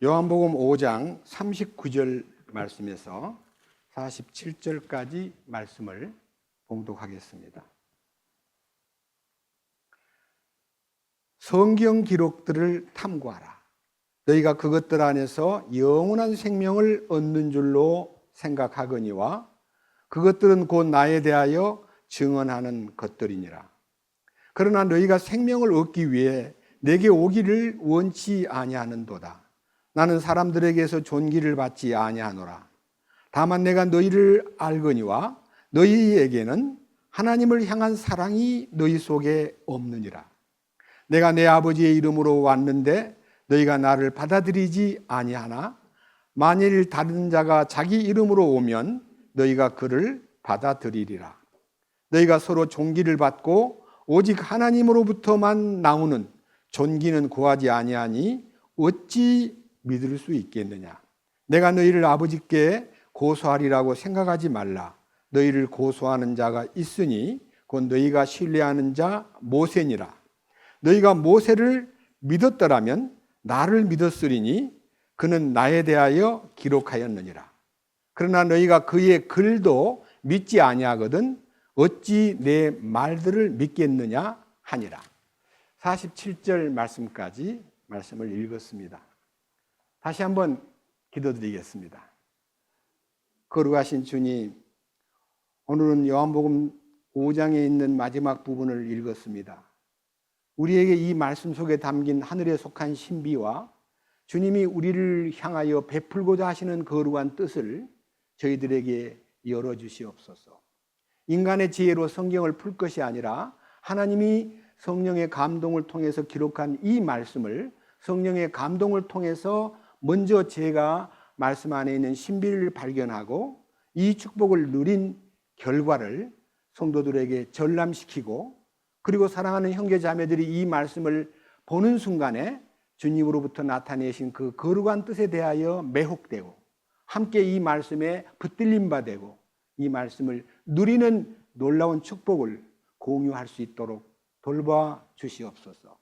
요한복음 5장 39절 말씀에서 47절까지 말씀을 봉독하겠습니다. 성경 기록들을 탐구하라. 너희가 그것들 안에서 영원한 생명을 얻는 줄로 생각하거니와 그것들은 곧 나에 대하여 증언하는 것들이니라. 그러나 너희가 생명을 얻기 위해 내게 오기를 원치 아니하는도다. 나는 사람들에게서 존귀를 받지 아니하노라. 다만 내가 너희를 알거니와 너희에게는 하나님을 향한 사랑이 너희 속에 없느니라. 내가 내 아버지의 이름으로 왔는데 너희가 나를 받아들이지 아니하나 만일 다른 자가 자기 이름으로 오면 너희가 그를 받아들이리라. 너희가 서로 존귀를 받고 오직 하나님으로부터만 나오는 존귀는 구하지 아니하니 어찌 믿을 수 있겠느냐. 내가 너희를 아버지께 고소하리라고 생각하지 말라. 너희를 고소하는 자가 있으니 곧 너희가 신뢰하는 자 모세니라. 너희가 모세를 믿었더라면 나를 믿었으리니 그는 나에 대하여 기록하였느니라. 그러나 너희가 그의 글도 믿지 아니하거든 어찌 내 말들을 믿겠느냐 하니라. 47절 말씀까지 말씀을 읽었습니다. 다시 한번 기도드리겠습니다. 거룩하신 주님, 오늘은 요한복음 5장에 있는 마지막 부분을 읽었습니다. 우리에게 이 말씀 속에 담긴 하늘에 속한 신비와 주님이 우리를 향하여 베풀고자 하시는 거룩한 뜻을 저희들에게 열어주시옵소서. 인간의 지혜로 성경을 풀 것이 아니라 하나님이 성령의 감동을 통해서 기록한 이 말씀을 성령의 감동을 통해서 먼저 제가 말씀 안에 있는 신비를 발견하고 이 축복을 누린 결과를 성도들에게 전람시키고 그리고 사랑하는 형제 자매들이 이 말씀을 보는 순간에 주님으로부터 나타내신 그 거룩한 뜻에 대하여 매혹되고 함께 이 말씀에 붙들림 받고 이 말씀을 누리는 놀라운 축복을 공유할 수 있도록 돌봐 주시옵소서.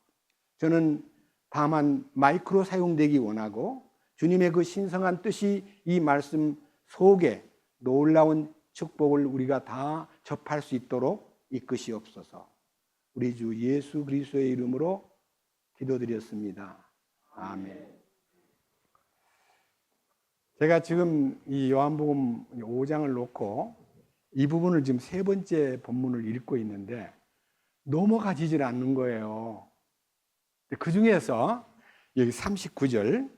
저는 다만 마이크로 사용되기 원하고 주님의 그 신성한 뜻이 이 말씀 속에 놀라운 축복을 우리가 다 접할 수 있도록 이끄시옵소서. 우리 주 예수 그리스도의 이름으로 기도드렸습니다. 아멘. 제가 지금 이 요한복음 5장을 놓고 이 부분을 지금 세 번째 본문을 읽고 있는데 넘어가지질 않는 거예요. 그 중에서 여기 39절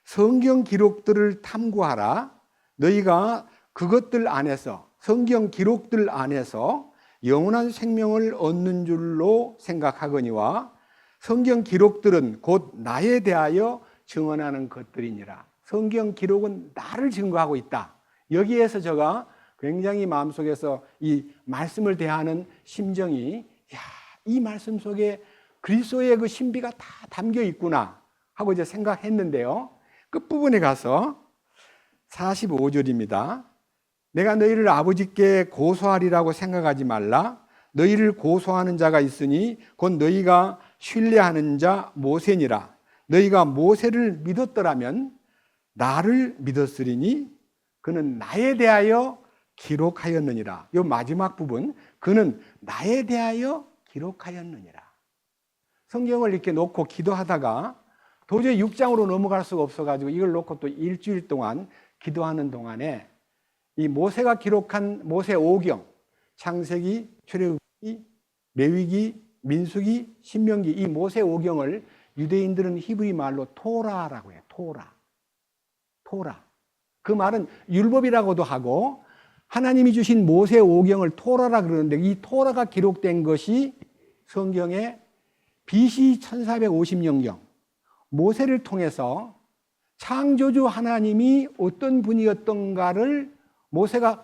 성경 기록들을 탐구하라. 너희가 그것들 안에서 성경 기록들 안에서 영원한 생명을 얻는 줄로 생각하거니와 성경 기록들은 곧 나에 대하여 증언하는 것들이니라. 성경 기록은 나를 증거하고 있다. 여기에서 제가 굉장히 마음속에서 이 말씀을 대하는 심정이 이 말씀 속에 그리스도의 그 신비가 다 담겨 있구나 하고 이제 생각했는데요. 끝부분에 가서 45절입니다. 내가 너희를 아버지께 고소하리라고 생각하지 말라. 너희를 고소하는 자가 있으니 곧 너희가 신뢰하는 자 모세니라. 너희가 모세를 믿었더라면 나를 믿었으리니 그는 나에 대하여 기록하였느니라. 이 마지막 부분, 그는 나에 대하여 기록하였느니라. 성경을 이렇게 놓고 기도하다가 도저히 6장으로 넘어갈 수가 없어가지고 이걸 놓고 또 일주일 동안 기도하는 동안에 이 모세가 기록한 모세 5경, 창세기, 출애굽기, 레위기, 민수기, 신명기 이 모세 5경을 유대인들은 히브리 말로 토라라고 해요. 토라. 그 말은 율법이라고도 하고 하나님이 주신 모세 5경을 토라라 그러는데 이 토라가 기록된 것이 성경에 BC 1450년경 모세를 통해서 창조주 하나님이 어떤 분이었던가를 모세가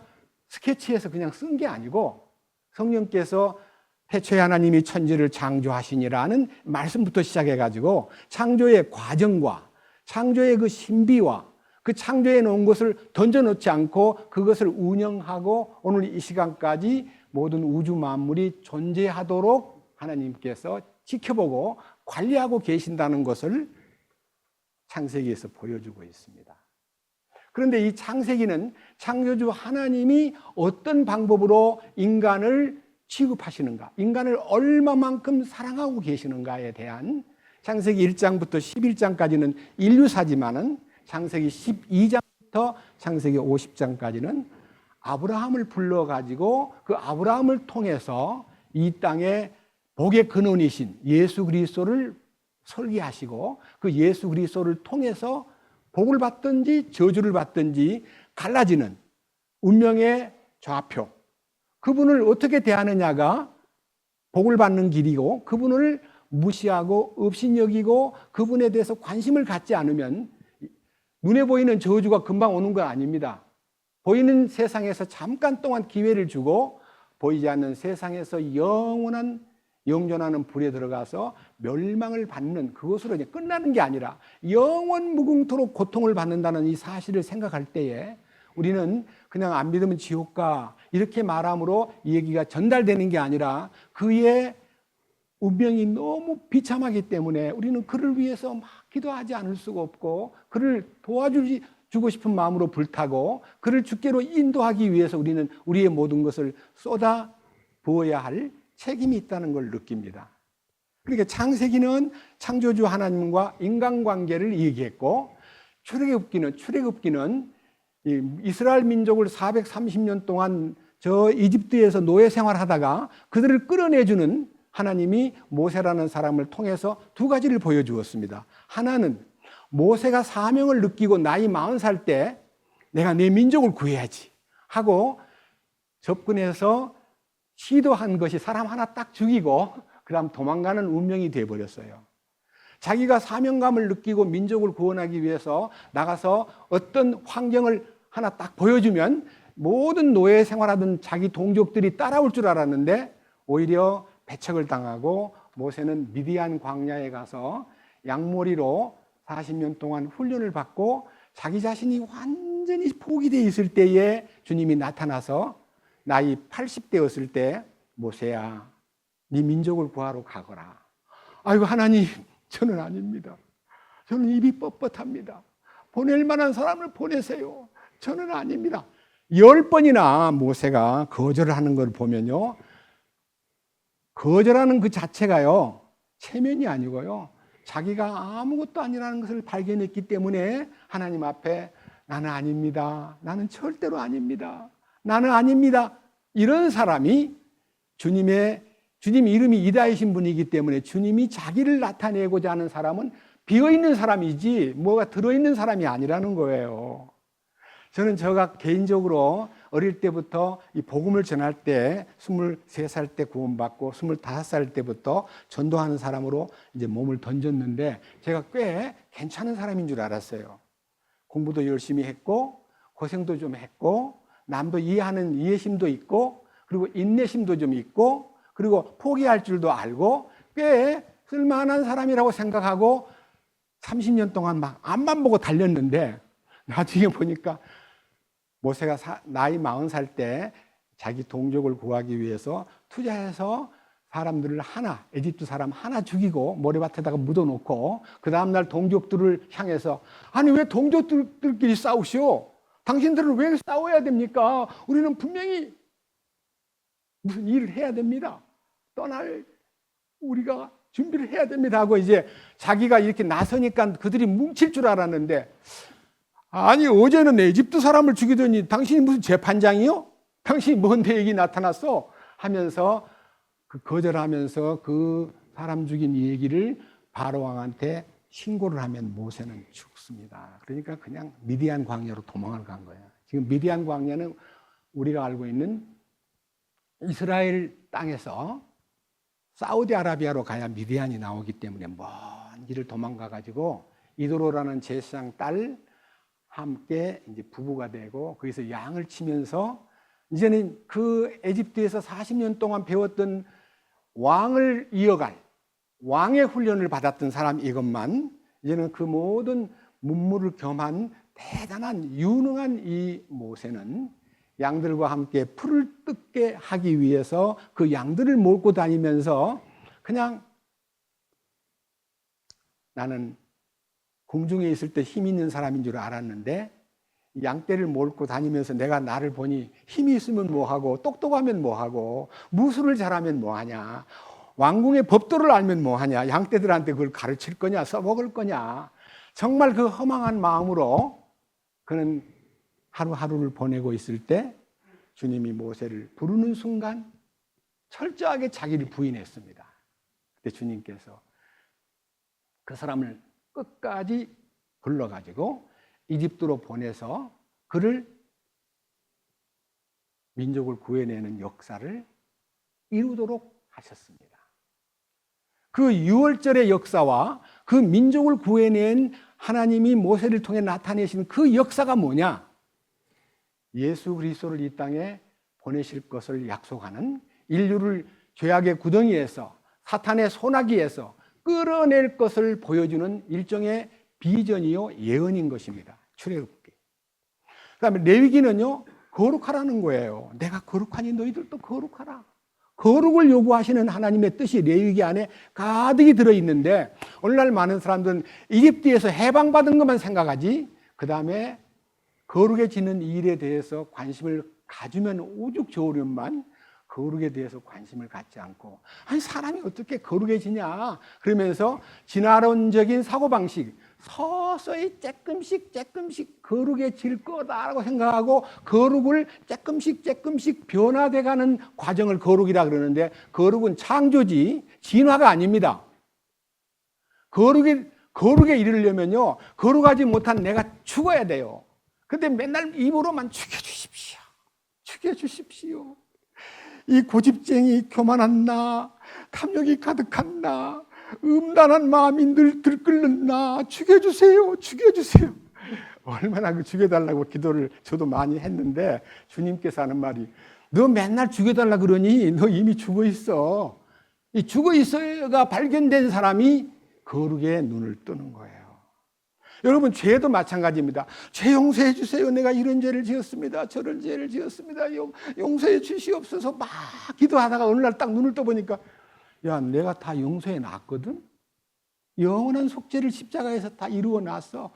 스케치해서 그냥 쓴 게 아니고 성령께서 태초에 하나님이 천지를 창조하시니라는 말씀부터 시작해가지고 창조의 과정과 창조의 그 신비와 그 창조해 놓은 것을 던져놓지 않고 그것을 운영하고 오늘 이 시간까지 모든 우주 만물이 존재하도록 하나님께서 지켜보고 관리하고 계신다는 것을 창세기에서 보여주고 있습니다. 그런데 이 창세기는 창조주 하나님이 어떤 방법으로 인간을 취급하시는가, 인간을 얼마만큼 사랑하고 계시는가에 대한 창세기 1장부터 11장까지는 인류사지만은 창세기 12장부터 창세기 50장까지는 아브라함을 불러가지고 그 아브라함을 통해서 이 땅에 복의 근원이신 예수 그리스도를 설계하시고 그 예수 그리스도를 통해서 복을 받든지 저주를 받든지 갈라지는 운명의 좌표, 그분을 어떻게 대하느냐가 복을 받는 길이고, 그분을 무시하고 업신여기고 그분에 대해서 관심을 갖지 않으면 눈에 보이는 저주가 금방 오는 건 아닙니다. 보이는 세상에서 잠깐 동안 기회를 주고 보이지 않는 세상에서 영원한 영존하는 불에 들어가서 멸망을 받는, 그것으로 이제 끝나는 게 아니라 영원 무궁토록 고통을 받는다는 이 사실을 생각할 때에 우리는 그냥 안 믿으면 지옥 가 이렇게 말함으로 이 얘기가 전달되는 게 아니라 그의 운명이 너무 비참하기 때문에 우리는 그를 위해서 막 기도하지 않을 수가 없고 그를 도와주고 싶은 마음으로 불타고 그를 주께로 인도하기 위해서 우리는 우리의 모든 것을 쏟아 부어야 할 책임이 있다는 걸 느낍니다. 그러니까 창세기는 창조주 하나님과 인간관계를 얘기했고, 출애굽기는 이스라엘 민족을 430년 동안 저 이집트에서 노예 생활하다가 그들을 끌어내주는 하나님이 모세라는 사람을 통해서 두 가지를 보여주었습니다. 하나는 모세가 사명을 느끼고 나이 40살 때 내가 내 민족을 구해야지 하고 접근해서 시도한 것이 사람 하나 딱 죽이고 그 다음 도망가는 운명이 되어버렸어요. 자기가 사명감을 느끼고 민족을 구원하기 위해서 나가서 어떤 환경을 하나 딱 보여주면 모든 노예 생활하던 자기 동족들이 따라올 줄 알았는데 오히려 배척을 당하고 모세는 미디안 광야에 가서 양머리로 40년 동안 훈련을 받고 자기 자신이 완전히 포기되어 있을 때에 주님이 나타나서 나이 80대였을 때 모세야 네 민족을 구하러 가거라. 아이고 하나님, 저는 아닙니다. 저는 입이 뻣뻣합니다. 보낼 만한 사람을 보내세요. 저는 아닙니다. 10번이나 모세가 거절을 하는 걸 보면요, 거절하는 그 자체가요 체면이 아니고요 자기가 아무것도 아니라는 것을 발견했기 때문에 하나님 앞에 나는 아닙니다. 나는 절대로 아닙니다. 나는 아닙니다. 이런 사람이 주님 이름이 이다이신 분이기 때문에 주님이 자기를 나타내고자 하는 사람은 비어있는 사람이지 뭐가 들어있는 사람이 아니라는 거예요. 저는 제가 개인적으로 어릴 때부터 이 복음을 전할 때 23살 때 구원받고 25살 때부터 전도하는 사람으로 이제 몸을 던졌는데 제가 꽤 괜찮은 사람인 줄 알았어요. 공부도 열심히 했고 고생도 좀 했고 남도 이해하는 이해심도 있고 그리고 인내심도 좀 있고 그리고 포기할 줄도 알고 꽤 쓸만한 사람이라고 생각하고 30년 동안 막 앞만 보고 달렸는데 나중에 보니까 모세가 나이 40살 때 자기 동족을 구하기 위해서 투자해서 사람들을 에집트 사람 하나 죽이고 모래밭에다가 묻어놓고 그 다음날 동족들을 향해서 아니 왜 동족들끼리 싸우시오? 당신들은 왜 싸워야 됩니까? 우리는 분명히 무슨 일을 해야 됩니다. 떠날 우리가 준비를 해야 됩니다 하고 이제 자기가 이렇게 나서니까 그들이 뭉칠 줄 알았는데 아니 어제는 에집트 사람을 죽이더니 당신이 무슨 재판장이요? 당신이 뭔 대역이 나타났어? 하면서 거절하면서 그 사람 죽인 얘기를 바로왕한테 신고를 하면 모세는 죽습니다. 그러니까 그냥 미디안 광야로 도망을 간 거예요. 지금 미디안 광야는 우리가 알고 있는 이스라엘 땅에서 사우디아라비아로 가야 미디안이 나오기 때문에 먼 길을 도망가 가지고 이도로라는 제사장 딸 함께 이제 부부가 되고 거기서 양을 치면서 이제는 그 에집트에서 40년 동안 배웠던 왕을 이어갈 왕의 훈련을 받았던 사람 이것만 이제는 그 모든 문무를 겸한 대단한 유능한 이 모세는 양들과 함께 풀을 뜯게 하기 위해서 그 양들을 몰고 다니면서 그냥 나는 공중에 있을 때 힘 있는 사람인 줄 알았는데 양떼를 몰고 다니면서 내가 나를 보니 힘이 있으면 뭐하고 똑똑하면 뭐하고 무술을 잘하면 뭐하냐, 왕궁의 법도를 알면 뭐하냐, 양떼들한테 그걸 가르칠 거냐, 써먹을 거냐. 정말 그 허망한 마음으로 그는 하루하루를 보내고 있을 때 주님이 모세를 부르는 순간 철저하게 자기를 부인했습니다. 그때 주님께서 그 사람을 끝까지 불러가지고 이집트로 보내서 그를 민족을 구해내는 역사를 이루도록 하셨습니다. 그 유월절의 역사와 그 민족을 구해낸 하나님이 모세를 통해 나타내신 그 역사가 뭐냐? 예수 그리스도를 이 땅에 보내실 것을 약속하는, 인류를 죄악의 구덩이에서, 사탄의 소나기에서 끌어낼 것을 보여주는 일종의 비전이요 예언인 것입니다. 출애굽기. 그다음에 레위기는요 거룩하라는 거예요. 내가 거룩하니 너희들도 거룩하라. 거룩을 요구하시는 하나님의 뜻이 레위기 안에 가득히 들어있는데, 오늘날 많은 사람들은 이집트에서 해방받은 것만 생각하지 그 다음에 거룩해지는 일에 대해서 관심을 가지면 오죽 좋으련만 거룩에 대해서 관심을 갖지 않고, 아니 사람이 어떻게 거룩해지냐 그러면서 진화론적인 사고방식, 서서히 조금씩 거룩해질 거다라고 생각하고 거룩을 조금씩 변화돼가는 과정을 거룩이라 그러는데, 거룩은 창조지 진화가 아닙니다. 거룩에 이르려면요 거룩하지 못한 내가 죽어야 돼요. 근데 맨날 입으로만 죽여주십시오, 죽여주십시오. 이 고집쟁이 교만한 나, 탐욕이 가득한 나, 음란한 마음이 늘 들끓는 나, 죽여주세요, 죽여주세요. 얼마나 그 죽여달라고 기도를 저도 많이 했는데, 주님께서 하는 말이, 너 맨날 죽여달라 그러니 너 이미 죽어 있어. 이 죽어 있어가 발견된 사람이 거룩에 눈을 뜨는 거예요. 여러분, 죄도 마찬가지입니다. 죄 용서해 주세요. 내가 이런 죄를 지었습니다. 저런 죄를 지었습니다. 용서해 주시옵소서 막 기도하다가 어느 날 딱 눈을 떠보니까, 야, 내가 다 용서해 놨거든? 영원한 속죄를 십자가에서 다 이루어 놨어.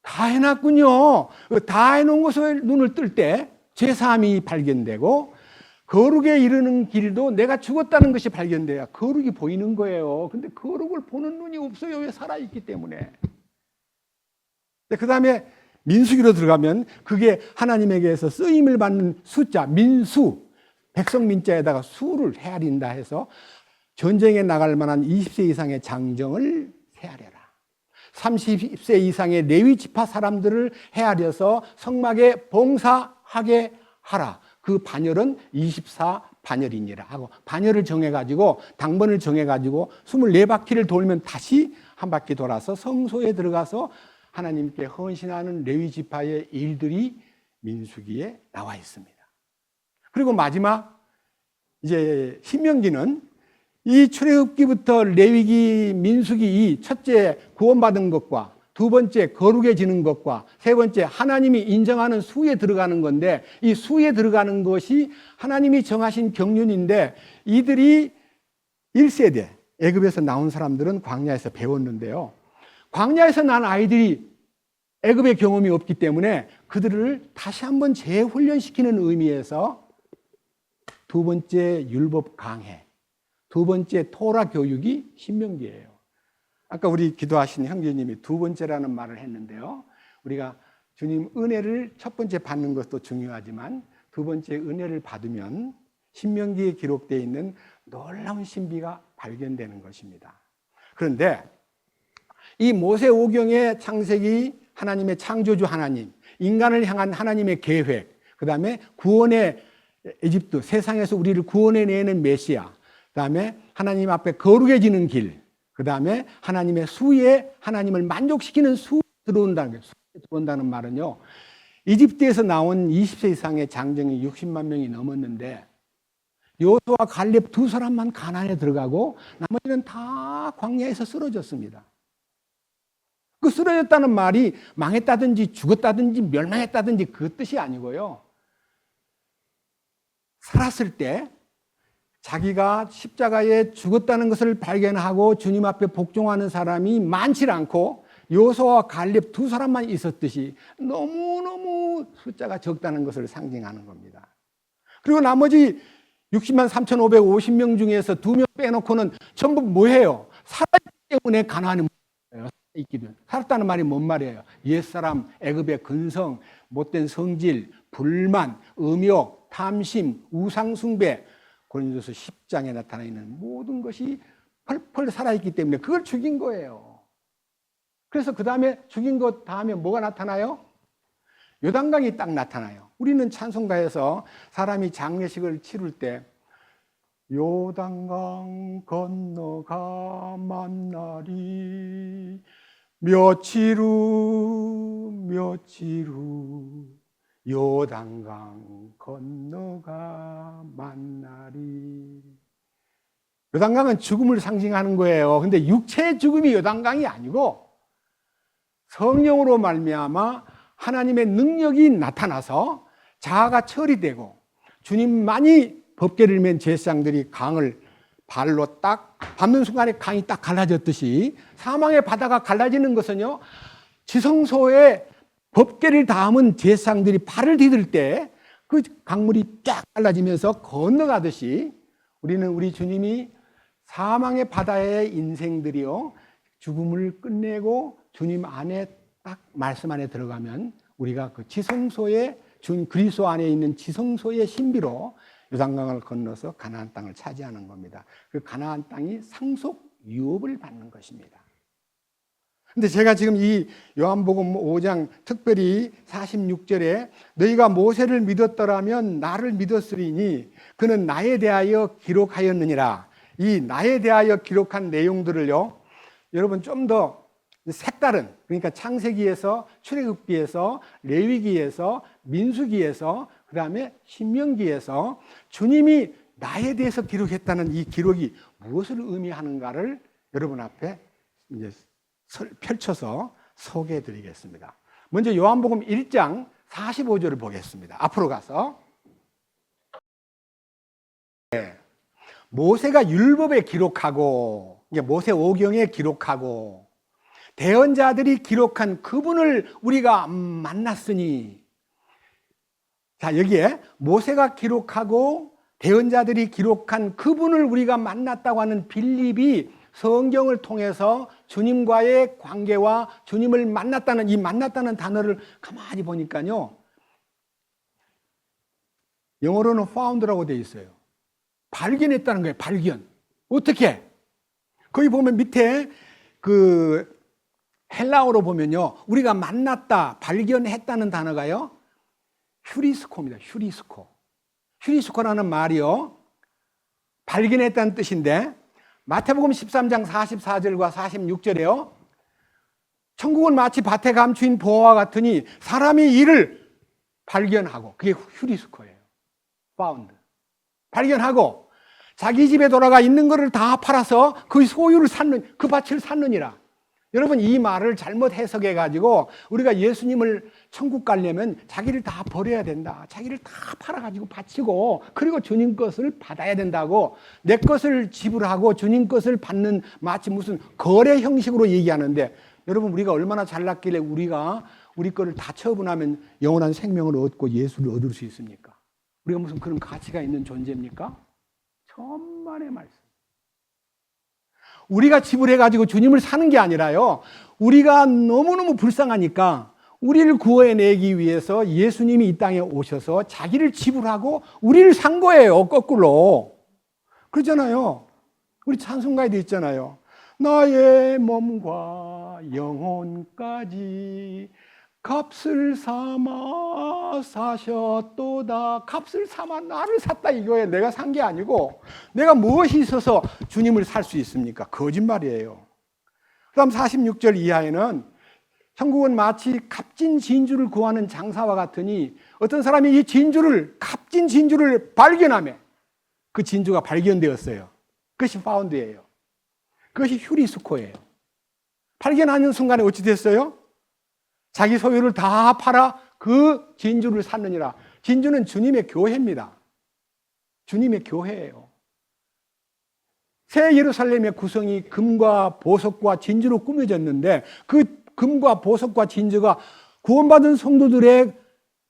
다 해놨군요. 다 해놓은 것을 눈을 뜰 때 죄사함이 발견되고, 거룩에 이르는 길도 내가 죽었다는 것이 발견돼야 거룩이 보이는 거예요. 근데 거룩을 보는 눈이 없어요. 왜? 살아있기 때문에. 그 다음에 민수기로 들어가면 그게 하나님에게서 쓰임을 받는 숫자, 민수, 백성 민자에다가 수를 헤아린다 해서 전쟁에 나갈 만한 20세 이상의 장정을 헤아려라. 30세 이상의 레위 지파 사람들을 헤아려서 성막에 봉사하게 하라. 그 반열은 24반열이니라 하고, 반열을 정해가지고 당번을 정해가지고 24바퀴를 돌면 다시 한 바퀴 돌아서 성소에 들어가서 하나님께 헌신하는 레위 지파의 일들이 민수기에 나와 있습니다. 그리고 마지막 이제 신명기는 이 출애굽기부터 레위기, 민수기, 이 첫째 구원받은 것과 두 번째 거룩해지는 것과 세 번째 하나님이 인정하는 수에 들어가는 건데, 이 수에 들어가는 것이 하나님이 정하신 경륜인데, 이들이 1세대 애굽에서 나온 사람들은 광야에서 배웠는데요, 광야에서 난 아이들이 애굽의 경험이 없기 때문에 그들을 다시 한번 재훈련시키는 의미에서 두 번째 율법 강해, 두 번째 토라 교육이 신명기예요. 아까 우리 기도하신 형제님이 두 번째라는 말을 했는데요, 우리가 주님 은혜를 첫 번째 받는 것도 중요하지만 두 번째 은혜를 받으면 신명기에 기록되어 있는 놀라운 신비가 발견되는 것입니다. 그런데 이 모세오경의 창세기, 하나님의 창조주 하나님, 인간을 향한 하나님의 계획, 그 다음에 구원의 에집트, 세상에서 우리를 구원해내는 메시아, 그 다음에 하나님 앞에 거룩해지는 길, 그 다음에 하나님의 수에 하나님을 만족시키는 수에 들어온다는 거예요. 수에 들어온다는 말은요, 이집트에서 나온 20세 이상의 장정이 60만 명이 넘었는데 여호수아 갈렙 두 사람만 가나안에 들어가고 나머지는 다 광야에서 쓰러졌습니다. 그 쓰러졌다는 말이 망했다든지 죽었다든지 멸망했다든지 그 뜻이 아니고요, 살았을 때 자기가 십자가에 죽었다는 것을 발견하고 주님 앞에 복종하는 사람이 많지 않고 요소와 갈렙 두 사람만 있었듯이 너무너무 숫자가 적다는 것을 상징하는 겁니다. 그리고 나머지 60만 3,550명 중에서 2명 빼놓고는 전부 뭐예요? 살아있기 때문에 가나안은 뭐예요? 살았다는 말이 뭔 말이에요? 옛사람, 애굽의 근성, 못된 성질, 불만, 음욕, 탐심, 우상숭배, 고린도서 10장에 나타나 있는 모든 것이 펄펄 살아있기 때문에 그걸 죽인 거예요. 그래서 그 다음에 죽인 것 다음에 뭐가 나타나요? 요단강이 딱 나타나요. 우리는 찬송가에서 사람이 장례식을 치를 때 요단강 건너가 만나리 며칠 후 요단강 건너가 만나리. 요단강은 죽음을 상징하는 거예요. 근데 육체의 죽음이 요단강이 아니고 성령으로 말미암아 하나님의 능력이 나타나서 자아가 처리되고 주님만이 법궤를 맨 제사장들이 강을 발로 딱 밟는 순간에 강이 딱 갈라졌듯이 사망의 바다가 갈라지는 것은요, 지성소에 법궤를 담은 제사장들이 발을 디딜 때 그 강물이 쫙 갈라지면서 건너가듯이 우리는 우리 주님이 사망의 바다의 인생들이요, 죽음을 끝내고 주님 안에 딱 말씀 안에 들어가면 우리가 그 지성소에 주님 그리스도 안에 있는 지성소의 신비로 요단강을 건너서 가나안 땅을 차지하는 겁니다. 그 가나안 땅이 상속 유업을 받는 것입니다. 근데 제가 지금 이 요한복음 5장 특별히 46절에 너희가 모세를 믿었더라면 나를 믿었으리니 그는 나에 대하여 기록하였느니라. 이 나에 대하여 기록한 내용들을요, 여러분 좀 더 색다른, 그러니까 창세기에서 출애굽기에서 레위기에서 민수기에서 그 다음에 신명기에서 주님이 나에 대해서 기록했다는 이 기록이 무엇을 의미하는가를 여러분 앞에 이제 펼쳐서 소개해 드리겠습니다. 먼저 요한복음 1장 45절을 보겠습니다. 앞으로 가서 모세가 율법에 기록하고 모세 오경에 기록하고 대언자들이 기록한 그분을 우리가 만났으니, 자 여기에 모세가 기록하고 대언자들이 기록한 그분을 우리가 만났다고 하는 빌립이 성경을 통해서 주님과의 관계와 주님을 만났다는 이 만났다는 단어를 가만히 보니까요, 영어로는 found라고 되어 있어요. 발견했다는 거예요. 발견. 어떻게? 거기 보면 밑에 그 헬라어로 보면요, 우리가 만났다, 발견했다는 단어가요, 휴리스코입니다. 휴리스코. 휴리스코라는 말이요, 발견했다는 뜻인데 마태복음 13장 44절과 46절에요, 천국은 마치 밭에 감추인 보화와 같으니 사람이 이를 발견하고, 그게 휴리스코예요. found. 발견하고 자기 집에 돌아가 있는 것을 다 팔아서 그 소유를 샀는, 그 밭을 샀느니라. 여러분 이 말을 잘못 해석해 가지고 우리가 예수님을 천국 가려면 자기를 다 버려야 된다, 자기를 다 팔아 가지고 바치고 그리고 주님 것을 받아야 된다고, 내 것을 지불하고 주님 것을 받는 마치 무슨 거래 형식으로 얘기하는데, 여러분 우리가 얼마나 잘났길래 우리가 우리 거를 다 처분하면 영원한 생명을 얻고 예수를 얻을 수 있습니까? 우리가 무슨 그런 가치가 있는 존재입니까? 천만의 말씀. 우리가 지불해가지고 주님을 사는 게 아니라요, 우리가 너무너무 불쌍하니까 우리를 구해내기 위해서 예수님이 이 땅에 오셔서 자기를 지불하고 우리를 산 거예요. 거꾸로. 그러잖아요. 우리 찬송가에도 있잖아요. 나의 몸과 영혼까지 값을 삼아 사셨도다. 값을 삼아 나를 샀다 이거예요. 내가 산 게 아니고 내가 무엇이 있어서 주님을 살 수 있습니까? 거짓말이에요. 그 다음 46절 이하에는 천국은 마치 값진 진주를 구하는 장사와 같으니 어떤 사람이 이 진주를, 값진 진주를 발견하며 그 진주가 발견되었어요. 그것이 파운드예요. 그것이 휴리스코예요. 발견하는 순간에 어찌 됐어요? 자기 소유를 다 팔아 그 진주를 샀느니라. 진주는 주님의 교회입니다. 주님의 교회예요. 새 예루살렘의 구성이 금과 보석과 진주로 꾸며졌는데 그 금과 보석과 진주가 구원받은 성도들의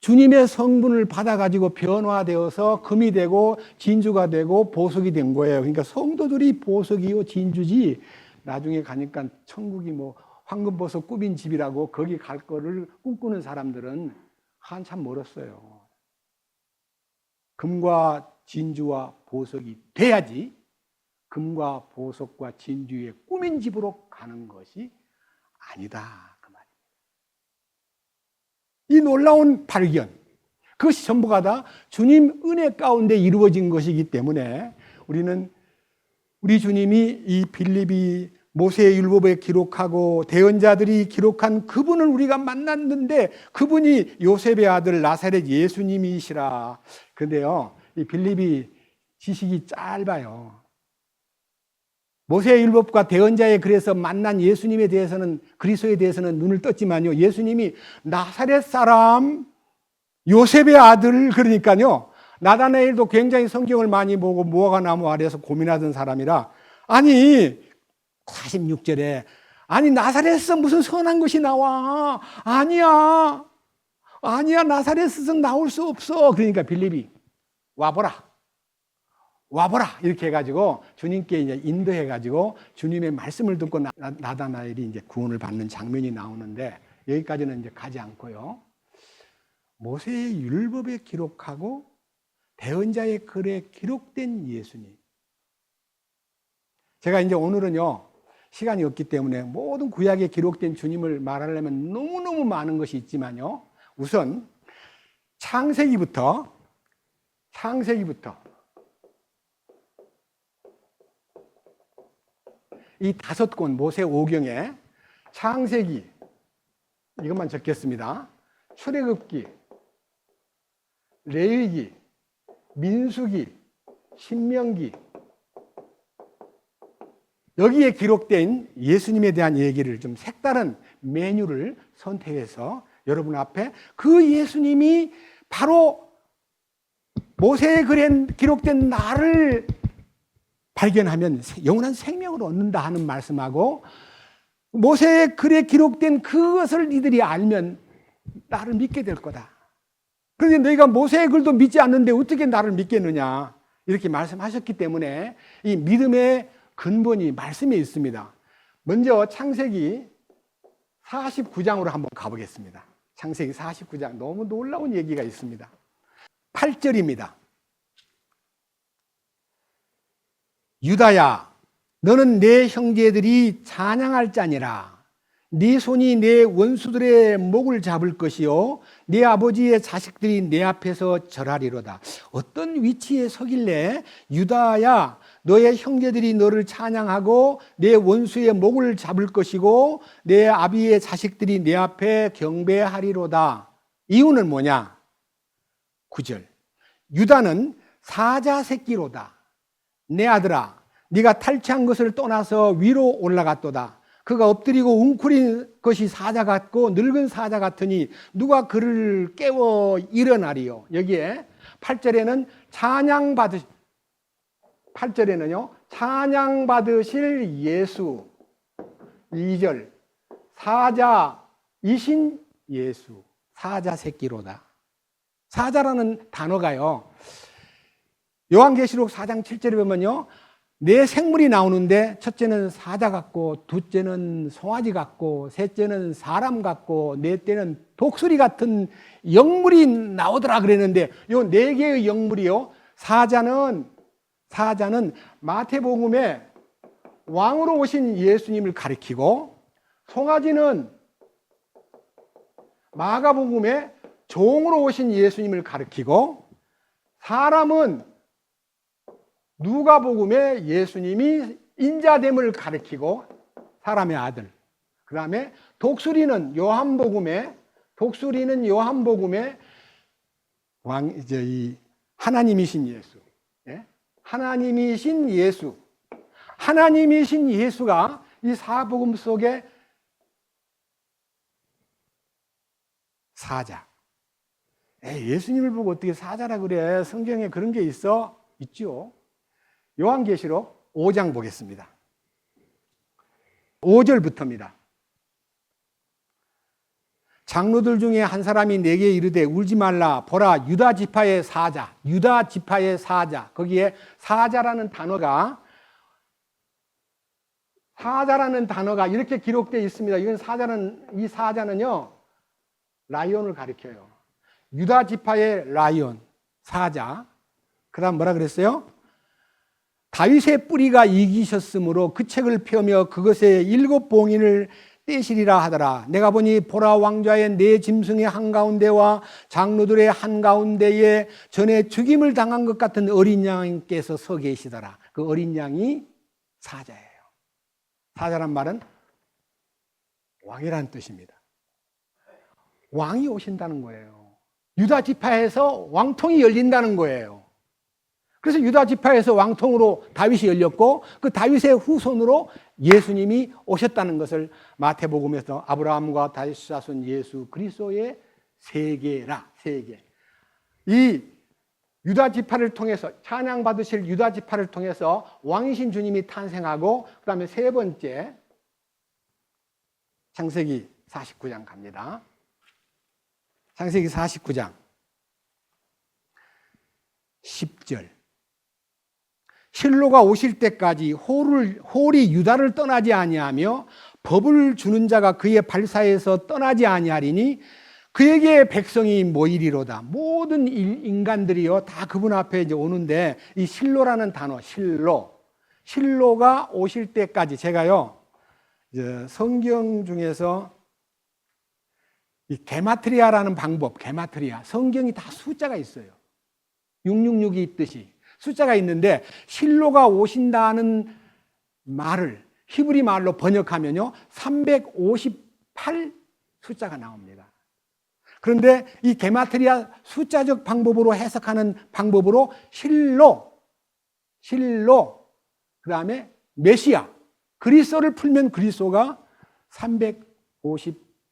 주님의 성분을 받아가지고 변화되어서 금이 되고 진주가 되고 보석이 된 거예요. 그러니까 성도들이 보석이요 진주지, 나중에 가니까 천국이 뭐 황금보석 꾸민 집이라고 거기 갈 거를 꿈꾸는 사람들은 한참 멀었어요. 금과 진주와 보석이 돼야지 금과 보석과 진주의 꾸민 집으로 가는 것이 아니다, 그 말입니다. 이 놀라운 발견, 그것이 전부가 다 주님 은혜 가운데 이루어진 것이기 때문에 우리 주님이 이 빌립이 모세의 율법에 기록하고 대언자들이 기록한 그분을 우리가 만났는데 그분이 요셉의 아들 나사렛 예수님이시라. 그런데요, 이 빌립이 지식이 짧아요. 모세의 율법과 대언자에 그래서 만난 예수님에 대해서는, 그리스도에 대해서는 눈을 떴지만요, 예수님이 나사렛 사람 요셉의 아들, 그러니까요, 나다나엘도 굉장히 성경을 많이 보고 무화과 나무 아래에서 고민하던 사람이라, 아니 46절에 아니 나사렛에서 무슨 선한 것이 나와? 아니야 나사렛에서 나올 수 없어. 그러니까 빌립이 와보라 이렇게 해가지고 주님께 이제 인도해가지고 주님의 말씀을 듣고 나다나엘이 이제 구원을 받는 장면이 나오는데, 여기까지는 이제 가지 않고요, 모세의 율법에 기록하고 대언자의 글에 기록된 예수님. 제가 이제 오늘은요, 시간이 없기 때문에 모든 구약에 기록된 주님을 말하려면 너무너무 많은 것이 있지만요, 우선 창세기부터 이 5권 모세 5경에 창세기 이것만 적겠습니다. 출애굽기, 레위기, 민수기, 신명기, 여기에 기록된 예수님에 대한 얘기를 좀 색다른 메뉴를 선택해서 여러분 앞에 그 예수님이 바로 모세의 글에 기록된 나를 발견하면 영원한 생명을 얻는다 하는 말씀하고, 모세의 글에 기록된 그것을 니들이 알면 나를 믿게 될 거다. 그런데 너희가 모세의 글도 믿지 않는데 어떻게 나를 믿겠느냐, 이렇게 말씀하셨기 때문에 이 믿음의 근본이 말씀에 있습니다. 먼저 창세기 49장으로 한번 가보겠습니다. 창세기 49장, 너무 놀라운 얘기가 있습니다. 8절입니다. 유다야, 너는 내 형제들이 찬양할 자니라. 네 손이 내 원수들의 목을 잡을 것이요 네 아버지의 자식들이 내 앞에서 절하리로다. 어떤 위치에 서길래 유다야, 너의 형제들이 너를 찬양하고 내 원수의 목을 잡을 것이고 내 아비의 자식들이 내 앞에 경배하리로다. 이유는 뭐냐? 9절. 유다는 사자 새끼로다. 내 아들아, 네가 탈취한 것을 떠나서 위로 올라갔도다. 그가 엎드리고 웅크린 것이 사자 같고 늙은 사자 같으니 누가 그를 깨워 일어나리요. 여기에 8절에는 찬양받으실 예수. 2절, 사자이신 예수. 사자 새끼로다. 사자라는 단어가요, 요한계시록 4장 7절에 보면요, 네 생물이 나오는데 첫째는 사자 같고, 둘째는 송아지 같고, 셋째는 사람 같고, 넷째는 독수리 같은 영물이 나오더라 그랬는데, 요 네 개의 영물이요, 사자는 마태복음에 왕으로 오신 예수님을 가리키고, 송아지는 마가복음에 종으로 오신 예수님을 가리키고, 사람은 누가복음에 예수님이 인자됨을 가리키고 사람의 아들. 그 다음에 독수리는 요한복음에 하나님이신 예수. 예? 하나님이신 예수가 이 사복음 속에 사자. 예수님을 보고 어떻게 사자라 그래? 성경에 그런 게 있어? 있죠. 요한계시록 5장 보겠습니다. 5절부터입니다. 장로들 중에 한 사람이 내게 이르되 울지 말라. 보라, 유다 지파의 사자, 유다 지파의 사자. 거기에 사자라는 단어가 이렇게 기록되어 있습니다. 이 사자는요, 라이온을 가리켜요. 유다 지파의 라이온, 사자. 그 다음 뭐라 그랬어요? 다윗의 뿌리가 이기셨으므로 그 책을 펴며 그것에 7 봉인을 떼시리라 하더라. 내가 보니 보라, 왕좌의 4 짐승의 한가운데와 장로들의 한가운데에 전에 죽임을 당한 것 같은 어린 양께서 서 계시더라. 그 어린 양이 사자예요. 사자란 말은 왕이라는 뜻입니다. 왕이 오신다는 거예요. 유다 지파에서 왕통이 열린다는 거예요. 그래서 유다 지파에서 왕통으로 다윗이 열렸고 그 다윗의 후손으로 예수님이 오셨다는 것을 마태복음에서 아브라함과 다윗 자손 예수 그리스도의 세계라, 세계. 이 유다 지파를 통해서 찬양 받으실 유다 지파를 통해서 왕이신 주님이 탄생하고 그다음에 세 번째 창세기 49장 갑니다. 창세기 49장 10절. 실로가 오실 때까지 홀이 유다를 떠나지 아니하며 법을 주는 자가 그의 발사에서 떠나지 아니하리니 그에게 백성이 모이리로다. 모든 인간들이요 다 그분 앞에 이제 오는데 이 실로라는 단어, 실로가 오실 때까지 제가요 이제 성경 중에서 이 게마트리아라는 방법, 게마트리아 성경이 다 숫자가 있어요. 666이 있듯이 숫자가 있는데 실로가 오신다는 말을 히브리 말로 번역하면요 358 숫자가 나옵니다. 그런데 이 게마트리아 숫자적 방법으로 해석하는 방법으로 실로 그 다음에 메시아 그리스도를 풀면 그리스도가 358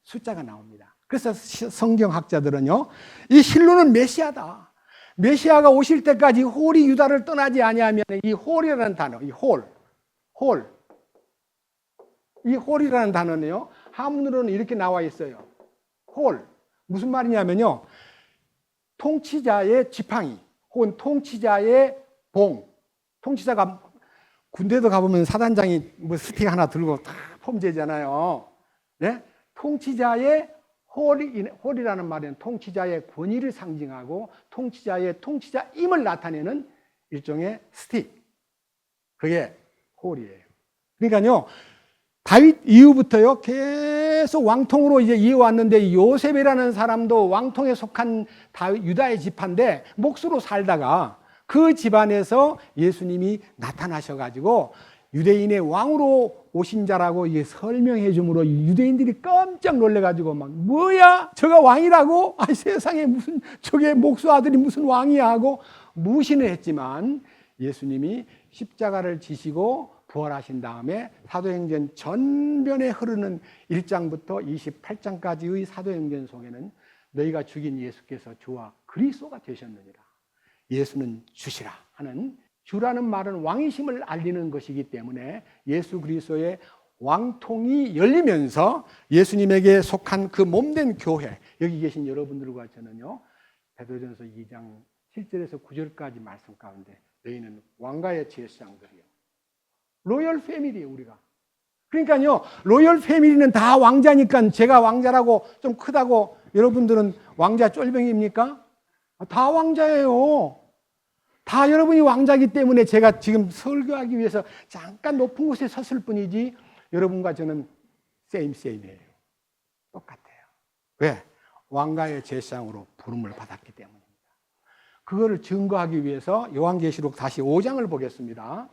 숫자가 나옵니다. 그래서 성경학자들은요 이 실로는 메시아다. 메시아가 오실 때까지 홀이 유다를 떠나지 아니하면 이 홀이라는 단어, 이 홀이라는 단어는요 한문으로는 이렇게 나와 있어요. 홀 무슨 말이냐면요 통치자의 지팡이 혹은 통치자의 봉. 통치자가 군대도 가보면 사단장이 뭐 스틱 하나 들고 다 폼재잖아요. 네? 통치자의 홀이라는 말은 통치자의 권위를 상징하고 통치자의 통치자임을 나타내는 일종의 스틱. 그게 홀이에요. 그러니까요, 다윗 이후부터요, 계속 왕통으로 이제 이어왔는데 요셉이라는 사람도 왕통에 속한 유다의 지파인데 몫으로 살다가 그 집안에서 예수님이 나타나셔가지고 유대인의 왕으로 오신 자라고 이게 설명해 줌으로 유대인들이 깜짝 놀래가지고 막 뭐야 저가 왕이라고? 아이 세상에 무슨 저게 목수 아들이 무슨 왕이야 하고 무신을 했지만 예수님이 십자가를 지시고 부활하신 다음에 사도행전 전면에 흐르는 1장부터 28장까지의 사도행전 속에는 너희가 죽인 예수께서 주와 그리스도가 되셨느니라. 예수는 주시라 하는 주라는 말은 왕이심을 알리는 것이기 때문에 예수 그리스도의 왕통이 열리면서 예수님에게 속한 그 몸된 교회, 여기 계신 여러분들과 저는요 베드로전서 2장 7절에서 9절까지 말씀 가운데 너희는 왕가의 제사장들이요 로열 패밀리예요 우리가. 그러니까요 로열 패밀리는 다 왕자니까 제가 왕자라고 좀 크다고 여러분들은 왕자 쫄병입니까? 다 왕자예요. 다 여러분이 왕자이기 때문에 제가 지금 설교하기 위해서 잠깐 높은 곳에 섰을 뿐이지 여러분과 저는 세임이에요. 똑같아요. 왜? 왕가의 제사장으로 부름을 받았기 때문입니다. 그거를 증거하기 위해서 요한계시록 다시 5장을 보겠습니다.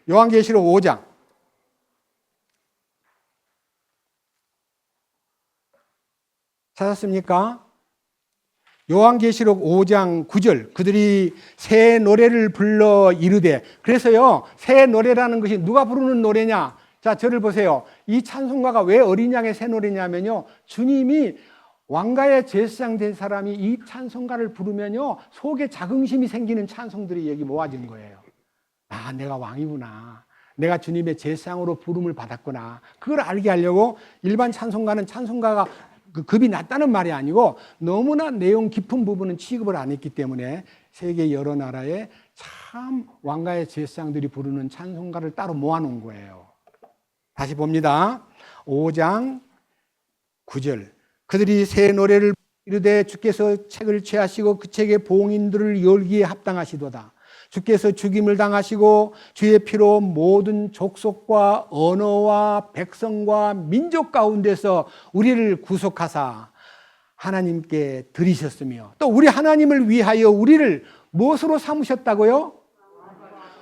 요한계시록 5장 찾았습니까? 요한계시록 5장 9절 그들이 새 노래를 불러 이르되 그래서요 새 노래라는 것이 누가 부르는 노래냐? 자 저를 보세요. 이 찬송가가 왜 어린 양의 새 노래냐면요 주님이 왕가의 제사장 된 사람이 이 찬송가를 부르면요 속에 자긍심이 생기는 찬송들이 여기 모아진 거예요. 아 내가 왕이구나. 내가 주님의 제사장으로 부름을 받았구나. 그걸 알게 하려고 일반 찬송가는 찬송가가 급이 낮다는 말이 아니고 너무나 내용 깊은 부분은 취급을 안 했기 때문에 세계 여러 나라에 참 왕가의 제사장들이 부르는 찬송가를 따로 모아놓은 거예요. 다시 봅니다. 5장 9절. 그들이 새 노래를 이르되 주께서 책을 취하시고 그 책의 봉인들을 열기에 합당하시도다. 주께서 죽임을 당하시고 주의 피로 모든 족속과 언어와 백성과 민족 가운데서 우리를 구속하사 하나님께 드리셨으며 또 우리 하나님을 위하여 우리를 무엇으로 삼으셨다고요?